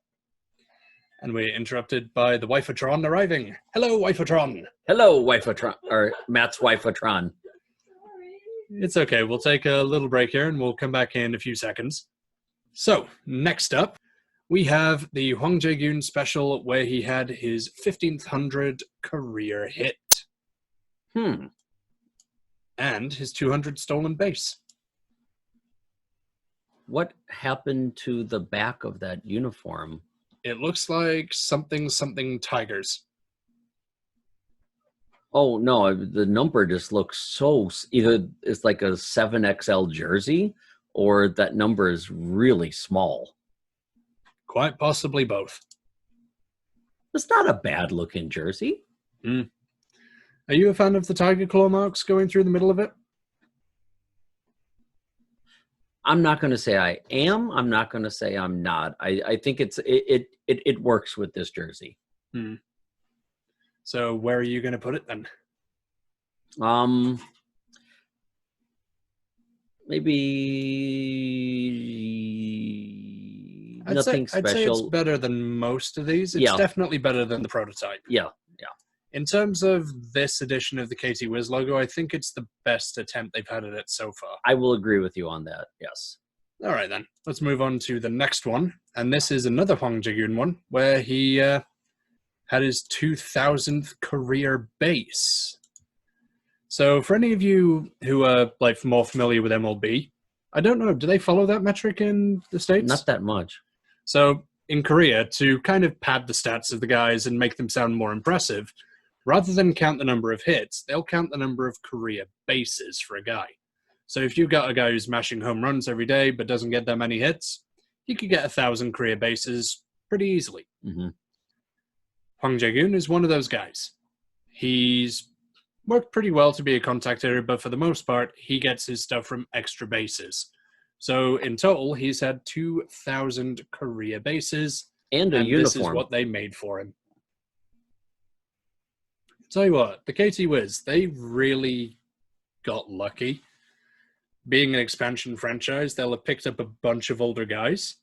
And we're interrupted by the Wifatron arriving. Hello, Wifatron. Hello, Wifatron, or Matt's Wifatron. It's okay. We'll take a little break here and we'll come back in a few seconds. So, next up, we have the Hwang Jae-gyun special where he had his 1500 career hit. And his 200 stolen base. What happened to the back of that uniform? It looks like something Tigers. Oh, no, the number just looks so... Either it's like a 7XL jersey, or that number is really small. Quite possibly both. It's not a bad-looking jersey. Are you a fan of the tiger claw marks going through the middle of it? I'm not going to say I am. I'm not going to say I'm not. I think it works with this jersey. So where are you going to put it then? Maybe nothing special. I'd say it's better than most of these. It's definitely better than the prototype. Yeah. In terms of this edition of the KT Wiz logo, I think it's the best attempt they've had at it so far. I will agree with you on that, yes. All right, then. Let's move on to the next one. And this is another Hwang Jae-gyun one, where he had his 2000th career base. So for any of you who are like more familiar with MLB, I don't know, do they follow that metric in the States? Not that much. So in Korea, to kind of pad the stats of the guys and make them sound more impressive, rather than count the number of hits, they'll count the number of career bases for a guy. So if you've got a guy who's mashing home runs every day but doesn't get that many hits, he could get 1,000 career bases pretty easily. Hwang Jae-gyun is one of those guys. He's worked pretty well to be a contact hitter, but for the most part, he gets his stuff from extra bases. So in total, he's had 2,000 career bases. And a uniform. This is what they made for him. Tell you what, the KT Wiz, they really got lucky. Being an expansion franchise, they'll have picked up a bunch of older guys.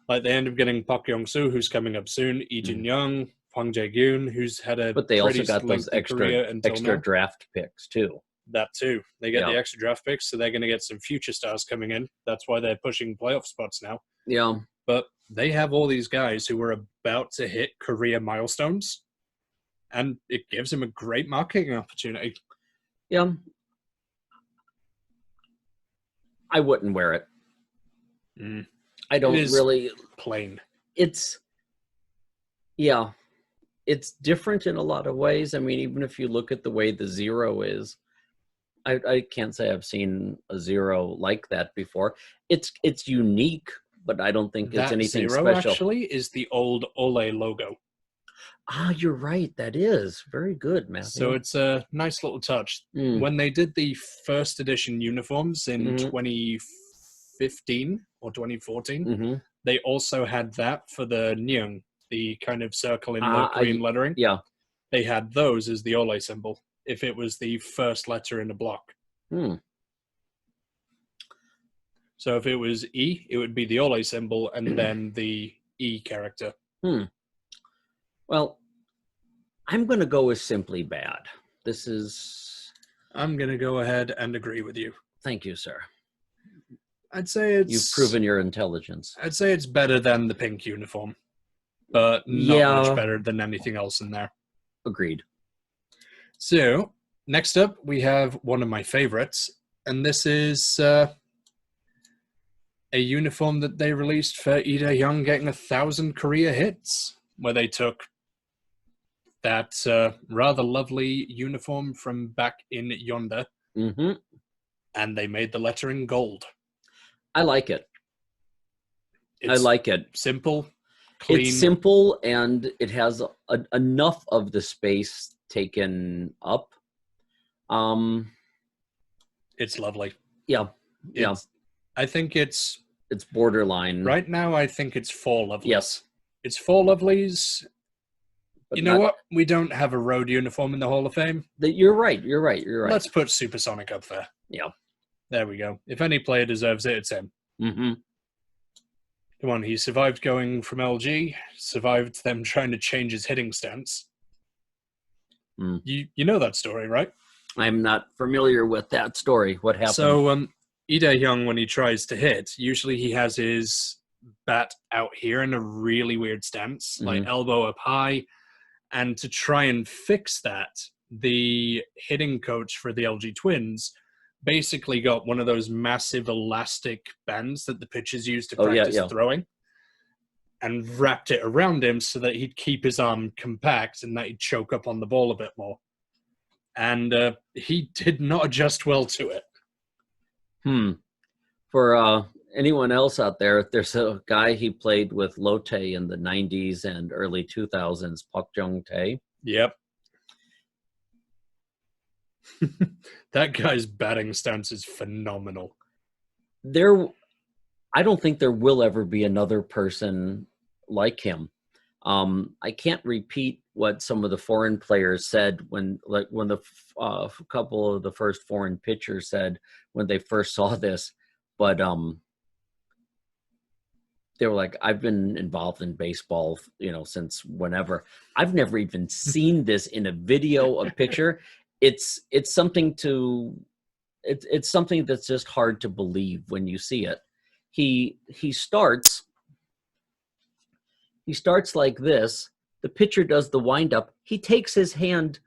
Like they end up getting Park Young-soo, who's coming up soon, Lee Jin-young, Hwang Jae-gyun, who's had a But they also got those extra draft picks, too. That, too. They get the extra draft picks, so they're going to get some future stars coming in. That's why they're pushing playoff spots now. Yeah. But they have all these guys who are about to hit career milestones. And it gives him a great marketing opportunity. Yeah. I wouldn't wear it. I don't really... plain. It's different in a lot of ways. I mean, even if you look at the way the zero is, I can't say I've seen a zero like that before. It's unique, but I don't think it's anything zero special. Actually is the old Ole logo. Ah, you're right. That is very good, Matthew. So it's a nice little touch. When they did the first edition uniforms in 2015 or 2014, they also had that for the Nyung, the kind of circle in the green lettering. Yeah. They had those as the Ole symbol, if it was the first letter in a block. So if it was E, it would be the Ole symbol and then the E character. Well, I'm going to go with simply bad. I'm going to go ahead and agree with you. Thank you, sir. I'd say You've proven your intelligence. I'd say it's better than the pink uniform, but not much better than anything else in there. Agreed. So, next up, we have one of my favorites, and this is a uniform that they released for Lee Dae-young getting 1,000 career hits, where they took that rather lovely uniform from back in Yonder, and they made the lettering gold. I like it. I like it. Simple. clean. It's simple, and it has enough of the space taken up. It's lovely. Yeah. I think it's borderline. Right now, I think it's 4 lovelies. Yes. It's 4 lovelies. But you know what? We don't have a road uniform in the Hall of Fame. You're right. Let's put Supersonic up there. Yeah. There we go. If any player deserves it, it's him. Mm-hmm. Come on, he survived going from LG, survived them trying to change his hitting stance. Mm. You know that story, right? I'm not familiar with that story. What happened? So, Lee Dae-jung, when he tries to hit, usually he has his bat out here in a really weird stance, like elbow up high. And to try and fix that, the hitting coach for the LG Twins basically got one of those massive elastic bands that the pitchers use to practice throwing and wrapped it around him so that he'd keep his arm compact and that he'd choke up on the ball a bit more. And he did not adjust well to it. For anyone else out there, there's a guy he played with Lotte in the 90s and early 2000s, Pak Jong-tae. Yep. That guy's batting stance is phenomenal. I don't think there will ever be another person like him. I can't repeat what some of the foreign players said when the couple of the first foreign pitchers said when they first saw this, but they were like, I've been involved in baseball, since whenever. I've never even seen this in a video, a picture. It's something it's something that's just hard to believe when you see it. He starts like this. The pitcher does the windup. He takes his hand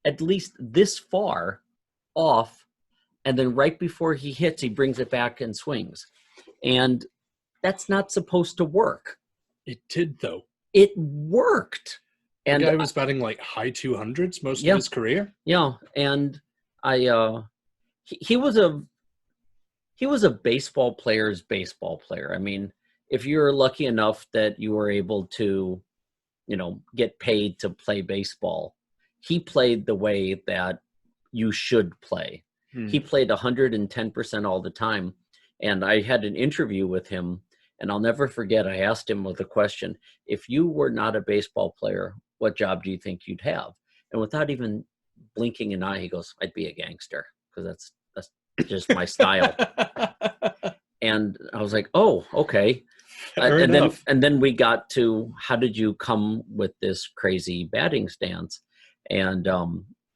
at least this far off, and then right before he hits, he brings it back and swings. And that's not supposed to work. It did, though. It worked. And the guy was batting like high 200s most of his career. Yeah, and he was a baseball player's baseball player. I mean, if you're lucky enough that you were able to, get paid to play baseball, he played the way that you should play. He played 110% all the time. And I had an interview with him, and I'll never forget, I asked him with a question: if you were not a baseball player, what job do you think you'd have? And without even blinking an eye, he goes, I'd be a gangster, because that's just my style. And I was like, oh, okay. And then we got to, how did you come with this crazy batting stance? And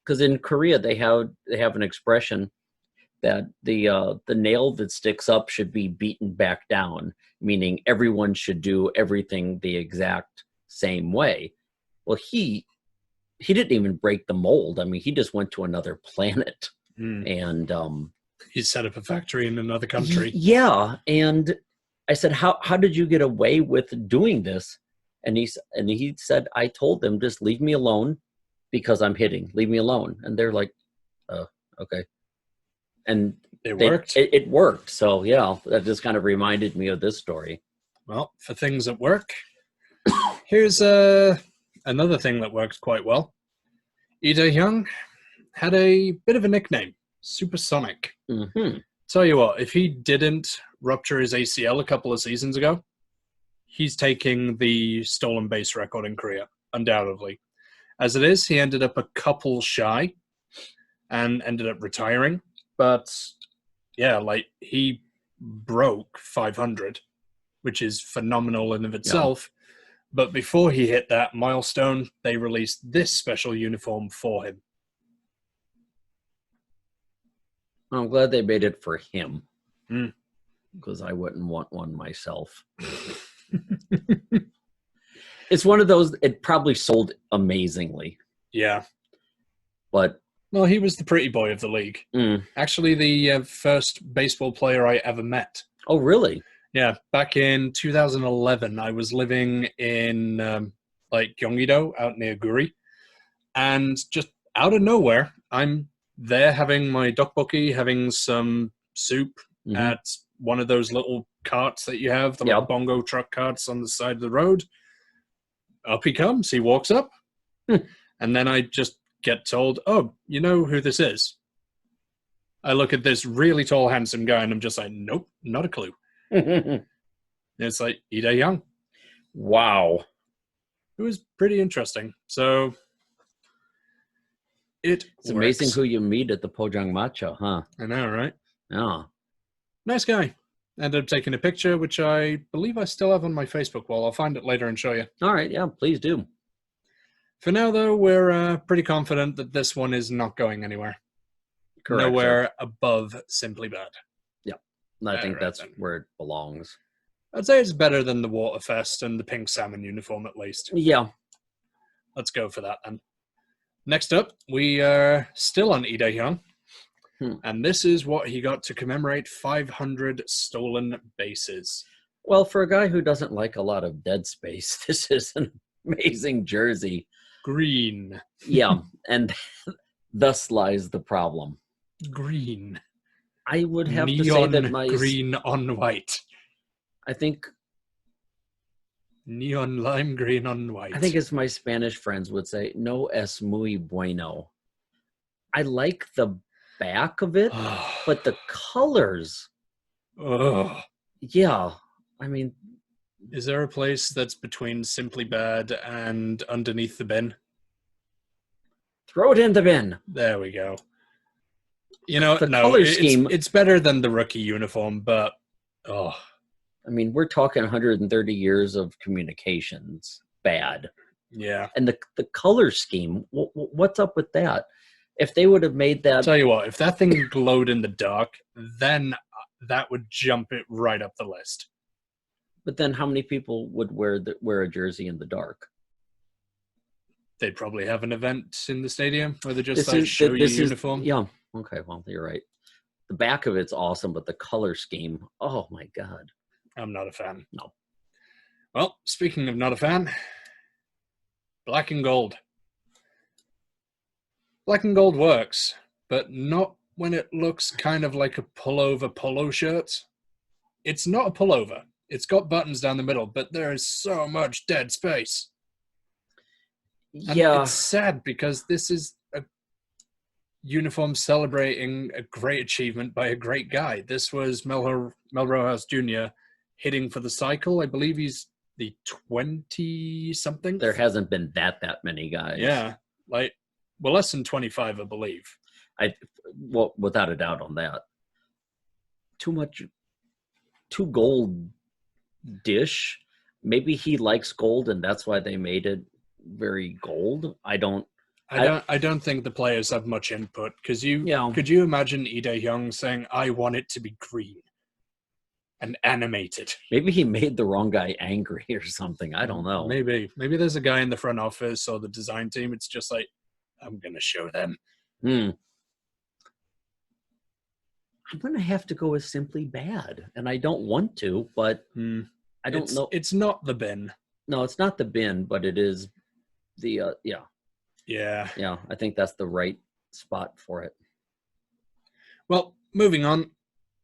because in Korea they have an expression that the nail that sticks up should be beaten back down, meaning everyone should do everything the exact same way. Well, he didn't even break the mold. I mean, he just went to another planet and he set up a factory in another country. Yeah, and I said, how did you get away with doing this? And he said, I told them, just leave me alone because I'm hitting. Leave me alone. And they're like, oh, okay. And it worked. It worked. So yeah, that just kind of reminded me of this story. Well, for things that work, here's another thing that worked quite well. Lee Dae-jung had a bit of a nickname, Supersonic. Mm-hmm. Tell you what, if he didn't rupture his ACL a couple of seasons ago, he's taking the stolen base record in Korea, undoubtedly. As it is, he ended up a couple shy and ended up retiring. But yeah, like he broke 500, which is phenomenal in of itself. Yeah. But before he hit that milestone, they released this special uniform for him. I'm glad they made it for him, because I wouldn't want one myself. It's one of those, it probably sold amazingly. Yeah. But well, he was the pretty boy of the league. Actually, the first baseball player I ever met. Oh, really? Yeah. Back in 2011, I was living in Gyeonggi-do, out near Guri. And just out of nowhere, I'm there having my tteokbokki, having some soup at one of those little carts that you have, the little bongo truck carts on the side of the road. up he comes. He walks up. And then I just get told, oh, you know who this is? I look at this really tall, handsome guy, and I'm just like, nope, not a clue. It's like Lee Dae-young. Wow. It was pretty interesting. So it's amazing who you meet at the Pojangmatcha, huh? I know, right? Yeah. Nice guy. Ended up taking a picture, which I believe I still have on my Facebook wall. I'll find it later and show you. All right, yeah, please do. For now, though, we're pretty confident that this one is not going anywhere. Correct. Nowhere above Simply Bad. Yeah, I think that's where it belongs. I'd say it's better than the Waterfest and the Pink Salmon uniform, at least. Yeah. Let's go for that, then. Next up, we are still on Lee Dae-young. And this is what he got to commemorate 500 stolen bases. Well, for a guy who doesn't like a lot of dead space, this is an amazing jersey. Green. Yeah, and thus lies the problem. Green. I would have Neon to say that my green on white. I think neon lime green on white. I think as my Spanish friends would say, no es muy bueno. I like the back of it, but the colors. Yeah, I mean, is there a place that's between Simply Bad and underneath the bin? Throw it in the bin. There we go. You know, the color scheme. It's better than the rookie uniform, but I mean, we're talking 130 years of communications. Bad. Yeah. And the color scheme, what's up with that? If they would have made that... I'll tell you what, if that thing glowed in the dark, then that would jump it right up the list. But then how many people would wear a jersey in the dark? They'd probably have an event in the stadium where they just show you uniform. Yeah. Okay, well, you're right. The back of it's awesome, but the color scheme, oh my God. I'm not a fan. No. Well, speaking of not a fan, black and gold. Black and gold works, but not when it looks kind of like a pullover polo shirt. It's not a pullover. It's got buttons down the middle, but there is so much dead space. And yeah. It's sad because this is a uniform celebrating a great achievement by a great guy. This was Mel Rojas Jr. hitting for the cycle. I believe he's the 20-something. There hasn't been that many guys. Yeah. Well, less than 25, I believe. Well, without a doubt on that. Too gold dish. Maybe he likes gold and that's why they made it very gold. I don't think the players have much input because could you imagine Lee Dae-young saying, I want it to be green and animated? Maybe he made the wrong guy angry or something. I don't know. Maybe there's a guy in the front office or the design team. It's just like, I'm going to show them. I'm going to have to go with Simply Bad. And I don't want to, but I don't know. It's not the bin. No, it's not the bin, but it is the, yeah. Yeah, I think that's the right spot for it. Well, moving on,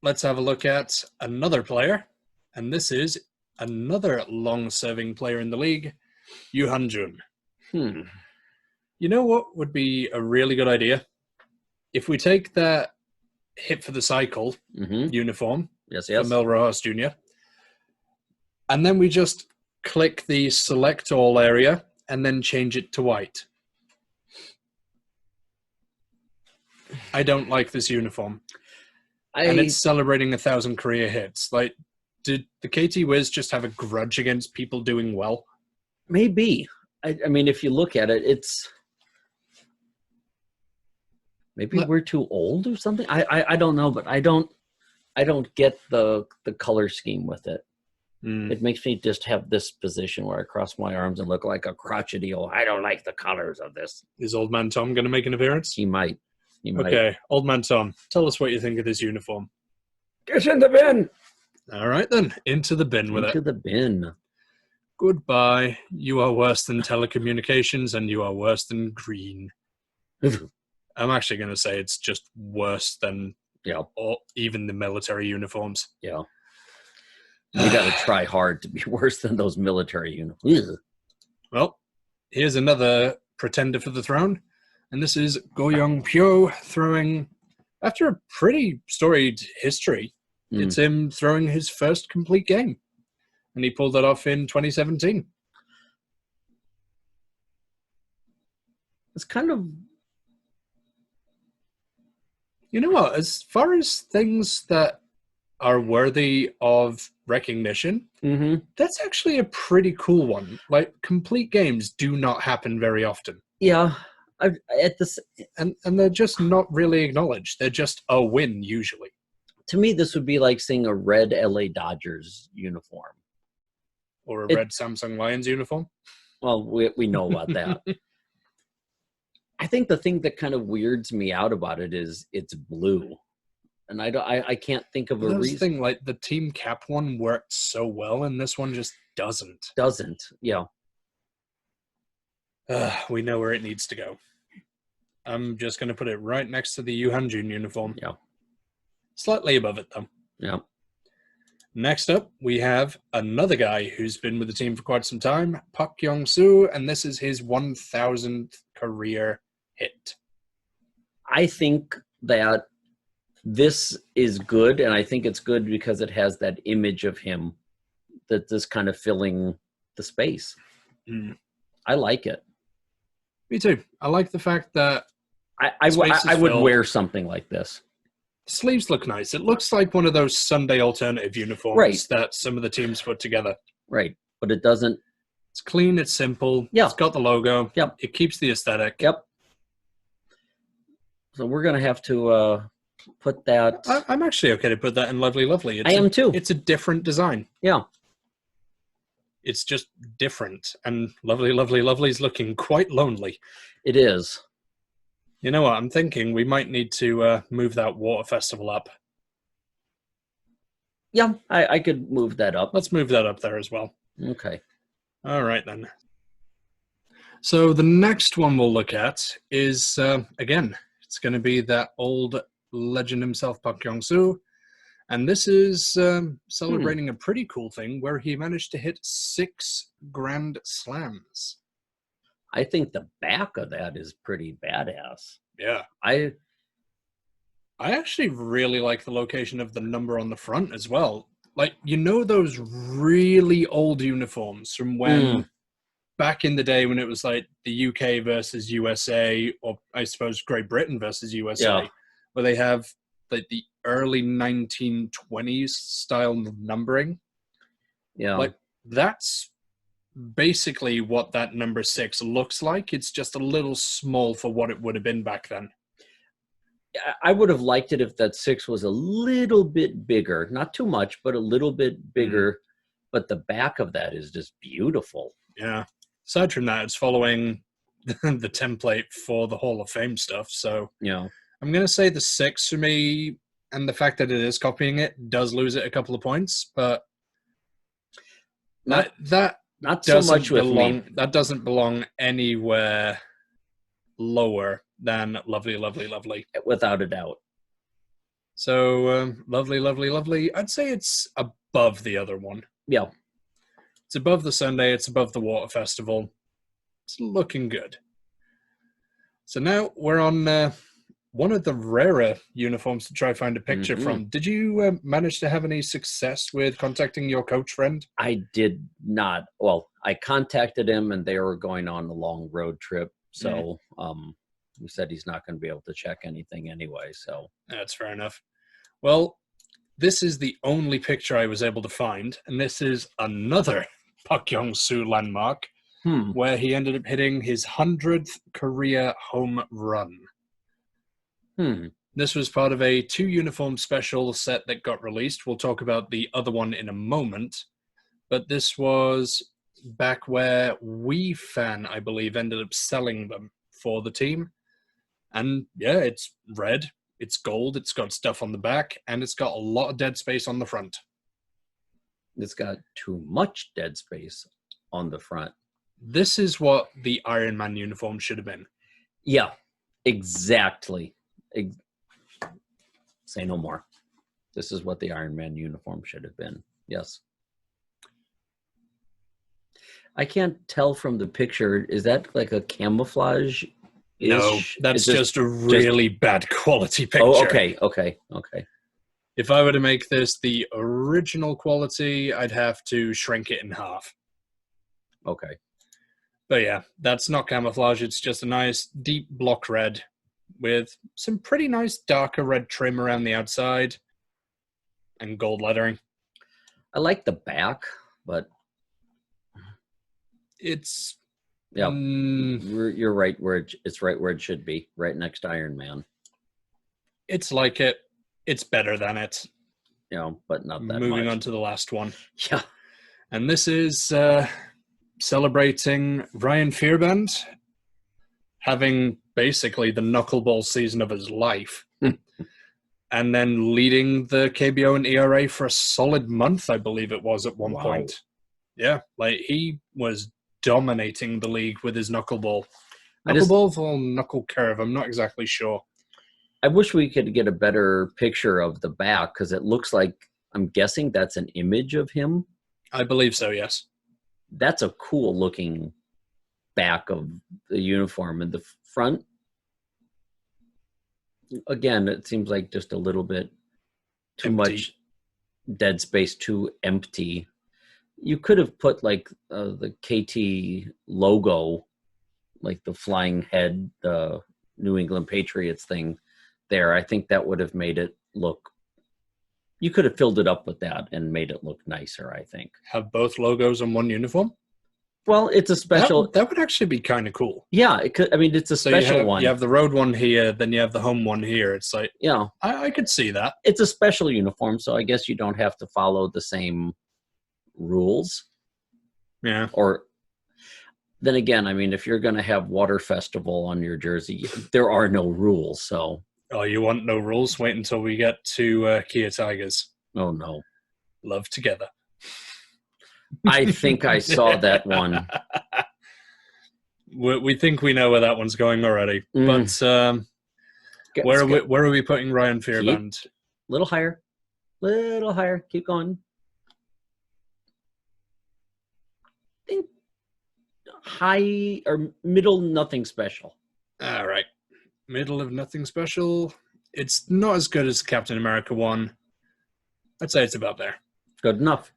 let's have a look at another player. And this is another long-serving player in the league, Yoo Han-jun. You know what would be a really good idea? If we take that hit for the cycle uniform for Mel Rojas Jr., and then we just click the select all area and then change it to white. I don't like this uniform. And it's celebrating 1,000 career hits. Like, did the KT Wiz just have a grudge against people doing well? Maybe. I mean, if you look at it, it's... Maybe we're too old or something. I don't know, but I don't get the color scheme with it. It makes me just have this position where I cross my arms and look like a crotchety old. I don't like the colors of this. Is Old Man Tom going to make an appearance? He might. Okay, Old Man Tom, tell us what you think of this uniform. Get in the bin. All right then, into the bin with it. Into the bin. Goodbye. You are worse than Telecommunications, and you are worse than green. I'm actually going to say it's just worse than even the military uniforms. Yeah. You got to try hard to be worse than those military uniforms. Well, here's another pretender for the throne, and this is Go Young-pyo throwing, after a pretty storied history, it's him throwing his first complete game, and he pulled that off in 2017. It's kind of... You know what? As far as things that are worthy of recognition, that's actually a pretty cool one. Like, complete games do not happen very often. Yeah. And they're just not really acknowledged. They're just a win, usually. To me, this would be like seeing a red LA Dodgers uniform. Or a red Samsung Lions uniform. Well, we know about that. I think the thing that kind of weirds me out about it is it's blue. And I can't think of a reason. Thing, like the team cap one worked so well, and this one just doesn't. Yeah. We know where it needs to go. I'm just going to put it right next to the Yu Hanjun uniform. Yeah. Slightly above it, though. Yeah. Next up, we have another guy who's been with the team for quite some time, Park Kyung-soo, and this is his 1,000th career hit. I think that this is good, and I think it's good because it has that image of him that is kind of filling the space. I like it. Me too. I like the fact that I would wear something like this. Sleeves look nice. It looks like one of those Sunday alternative uniforms that some of the teams put together. Right, but it doesn't... It's clean, it's simple. Yeah. It's got the logo. Yep. It keeps the aesthetic. Yep. So we're going to have to put that... I'm actually okay to put that in Lovely Lovely. I am too. It's a different design. Yeah. It's just different. And Lovely Lovely Lovely is looking quite lonely. It is. You know what? I'm thinking we might need to move that water festival up. Yeah, I could move that up. Let's move that up there as well. Okay. All right, then. So the next one we'll look at is, again, it's going to be that old legend himself, Park Kyung-soo. And this is celebrating a pretty cool thing where he managed to hit 6 grand slams. I think the back of that is pretty badass. Yeah. I actually really like the location of the number on the front as well. Like, you know those really old uniforms from when back in the day when it was like the UK versus USA, or I suppose Great Britain versus USA, where they have like the early 1920s style numbering. Yeah. Like, that's basically what that number 6 looks like. It's just a little small for what it would have been back then. I would have liked it if that 6 was a little bit bigger. Not too much, but a little bit bigger. But the back of that is just beautiful. Yeah. Aside from that, it's following the template for the Hall of Fame stuff. So yeah, I'm going to say the 6 for me, and the fact that it is copying it does lose it a couple of points. But not so much with me. That doesn't belong anywhere lower than Lovely Lovely Lovely. Without a doubt. So Lovely Lovely Lovely, I'd say it's above the other one. Yeah. It's above the Sunday. It's above the Water Festival. It's looking good. So now we're on one of the rarer uniforms to try find a picture from. Did you manage to have any success with contacting your coach friend? I did not. Well, I contacted him, and they were going on a long road trip. So he said he's not going to be able to check anything anyway. So that's fair enough. Well, this is the only picture I was able to find, and this is another Park Kyung-soo landmark where he ended up hitting his 100th career home run. This was part of a 2-uniform special set that got released. We'll talk about the other one in a moment. But this was back where Wii Fan, I believe, ended up selling them for the team. And yeah, it's red, it's gold, it's got stuff on the back, and it's got a lot of dead space on the front. It's got too much dead space on the front. This is what the Iron Man uniform should have been. Yeah, exactly. Say no more. This is what the Iron Man uniform should have been. Yes. I can't tell from the picture. Is that like a camouflage? No, that's just a really bad quality picture. Oh, okay. If I were to make this the original quality, I'd have to shrink it in half. Okay. But yeah, that's not camouflage. It's just a nice deep block red with some pretty nice darker red trim around the outside and gold lettering. I like the back, but it's... Yeah, you're right where it's right where it should be, right next to Iron Man. It's like it. It's better than it. But not that Moving much. on to the last one. Yeah. And this is celebrating Ryan Fearband having basically the knuckleball season of his life. And then leading the KBO and ERA for a solid month, I believe it was at one point. Yeah, like he was dominating the league with his knuckleball. Knuckleball or knuckle curve, I'm not exactly sure. I wish we could get a better picture of the back because it looks like, I'm guessing that's an image of him. I believe so, yes. That's a cool looking back of the uniform. In the front, again, it seems like just a little bit too much dead space, too empty. You could have put like the KT logo, like the flying head, the New England Patriots thing there. I think that would have made it look, you could have filled it up with that and made it look nicer, I think. Have both logos on one uniform? Well, it's a special... That would actually be kind of cool. Yeah, it could. I mean, it's a special one. You have the road one here, then you have the home one here. It's like, yeah, I could see that. It's a special uniform, so I guess you don't have to follow the same rules. Yeah. Or then again, I mean, if you're going to have Water Festival on your jersey, there are no rules, so... Oh, you want no rules? Wait until we get to Kia Tigers. Oh, no. Love Together. I think I saw that one. We think we know where that one's going already. But where are we putting Ryan Fearband? Little higher. Little higher. Keep going. I think high or middle, nothing special. All right. Middle of nothing special. It's not as good as Captain America one. I'd say it's about there. Good enough.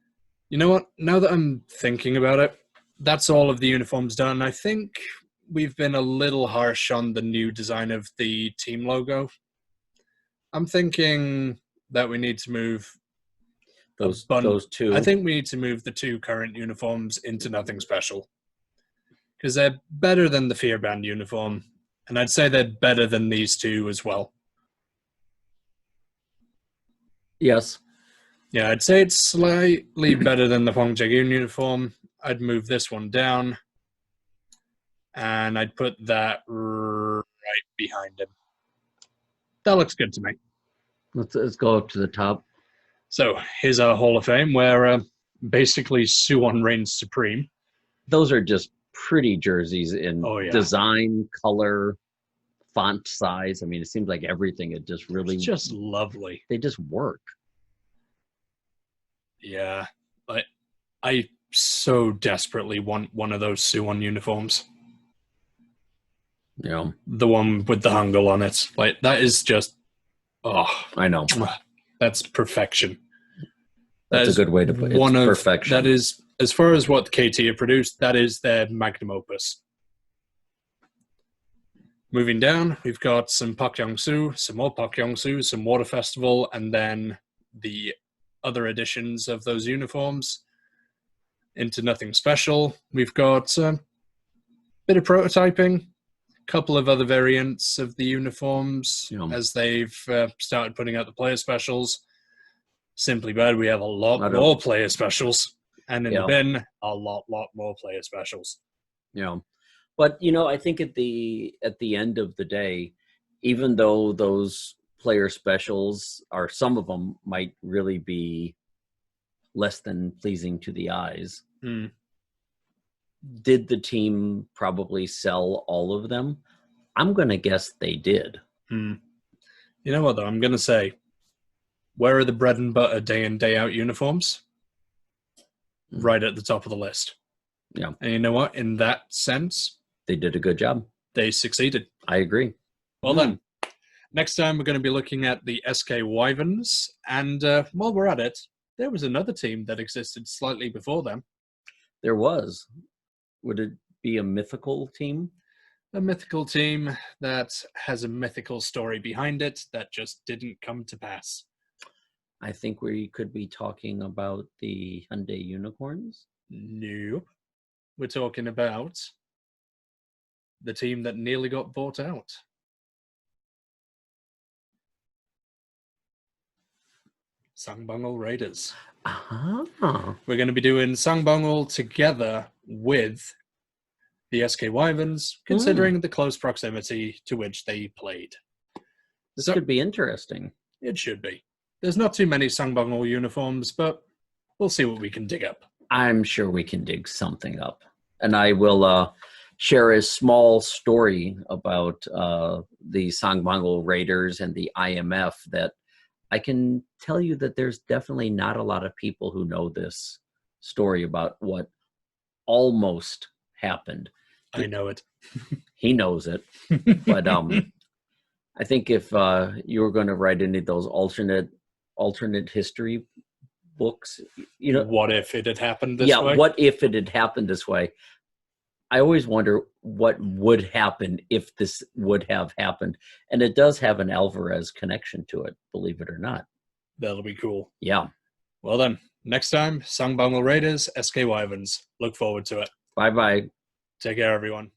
You know what? Now that I'm thinking about it, that's all of the uniforms done. I think we've been a little harsh on the new design of the team logo. I'm thinking that we need to move those two. I think we need to move the two current uniforms into nothing special. Because they're better than the Fearband uniform. And I'd say they're better than these two as well. Yes. Yeah, I'd say it's slightly better than the Hwang Jae-gyun uniform. I'd move this one down. And I'd put that right behind him. That looks good to me. Let's go up to the top. So here's our Hall of Fame where basically Suwon reigns supreme. Those are just pretty jerseys in design, color, font size. I mean, it seems like everything. It just really... It's just lovely. They just work. Yeah. But I so desperately want one of those Suwon uniforms. Yeah. The one with the hangul on it. Like, that is just... Oh. I know. That's perfection. That's a good way to put it. It's perfection. That is... As far as what KT have produced, that is their magnum opus. Moving down, we've got some Pak Yong-soo, some more Pak Yong-soo, some Water Festival, and then the other editions of those uniforms into nothing special. We've got a bit of prototyping, a couple of other variants of the uniforms as they've started putting out the player specials. Simply bad, we have a lot more player specials. And in the bin, a lot more player specials. Yeah. But, I think at the end of the day, even though those player specials are, some of them might really be less than pleasing to the eyes, did the team probably sell all of them? I'm going to guess they did. You know what, though? I'm going to say, where are the bread and butter day in, day out uniforms? Right at the top of the list. Yeah. And you know what? In that sense, They did a good job. they succeeded. I agree. Well then, next time we're going to be looking at the SK Wyverns. And while we're at it, there was another team that existed slightly before them. There was. Would it be a mythical team? A mythical team that has a mythical story behind it that just didn't come to pass. I think we could be talking about the Hyundai Unicorns. Nope. We're talking about the team that nearly got bought out. Sangbungle Raiders. Ah. We're going to be doing Sangbungle together with the SK Wyverns, considering the close proximity to which they played. This could be interesting. It should be. There's not too many Sangbungle uniforms, but we'll see what we can dig up. I'm sure we can dig something up. And I will share a small story about the Sangbungle Raiders and the IMF that I can tell you that there's definitely not a lot of people who know this story about what almost happened. I know it. He knows it. But I think if you were going to write any of those alternate history books, you know, what if it had happened this way? Yeah, what if it had happened this way? I always wonder what would happen if this would have happened. And it does have an Alvarez connection to it, believe it or not. That'll be cool. Yeah. Well then, next time, Sangbungle Raiders, SK Wyverns. Look forward to it. Bye-bye. Take care, everyone.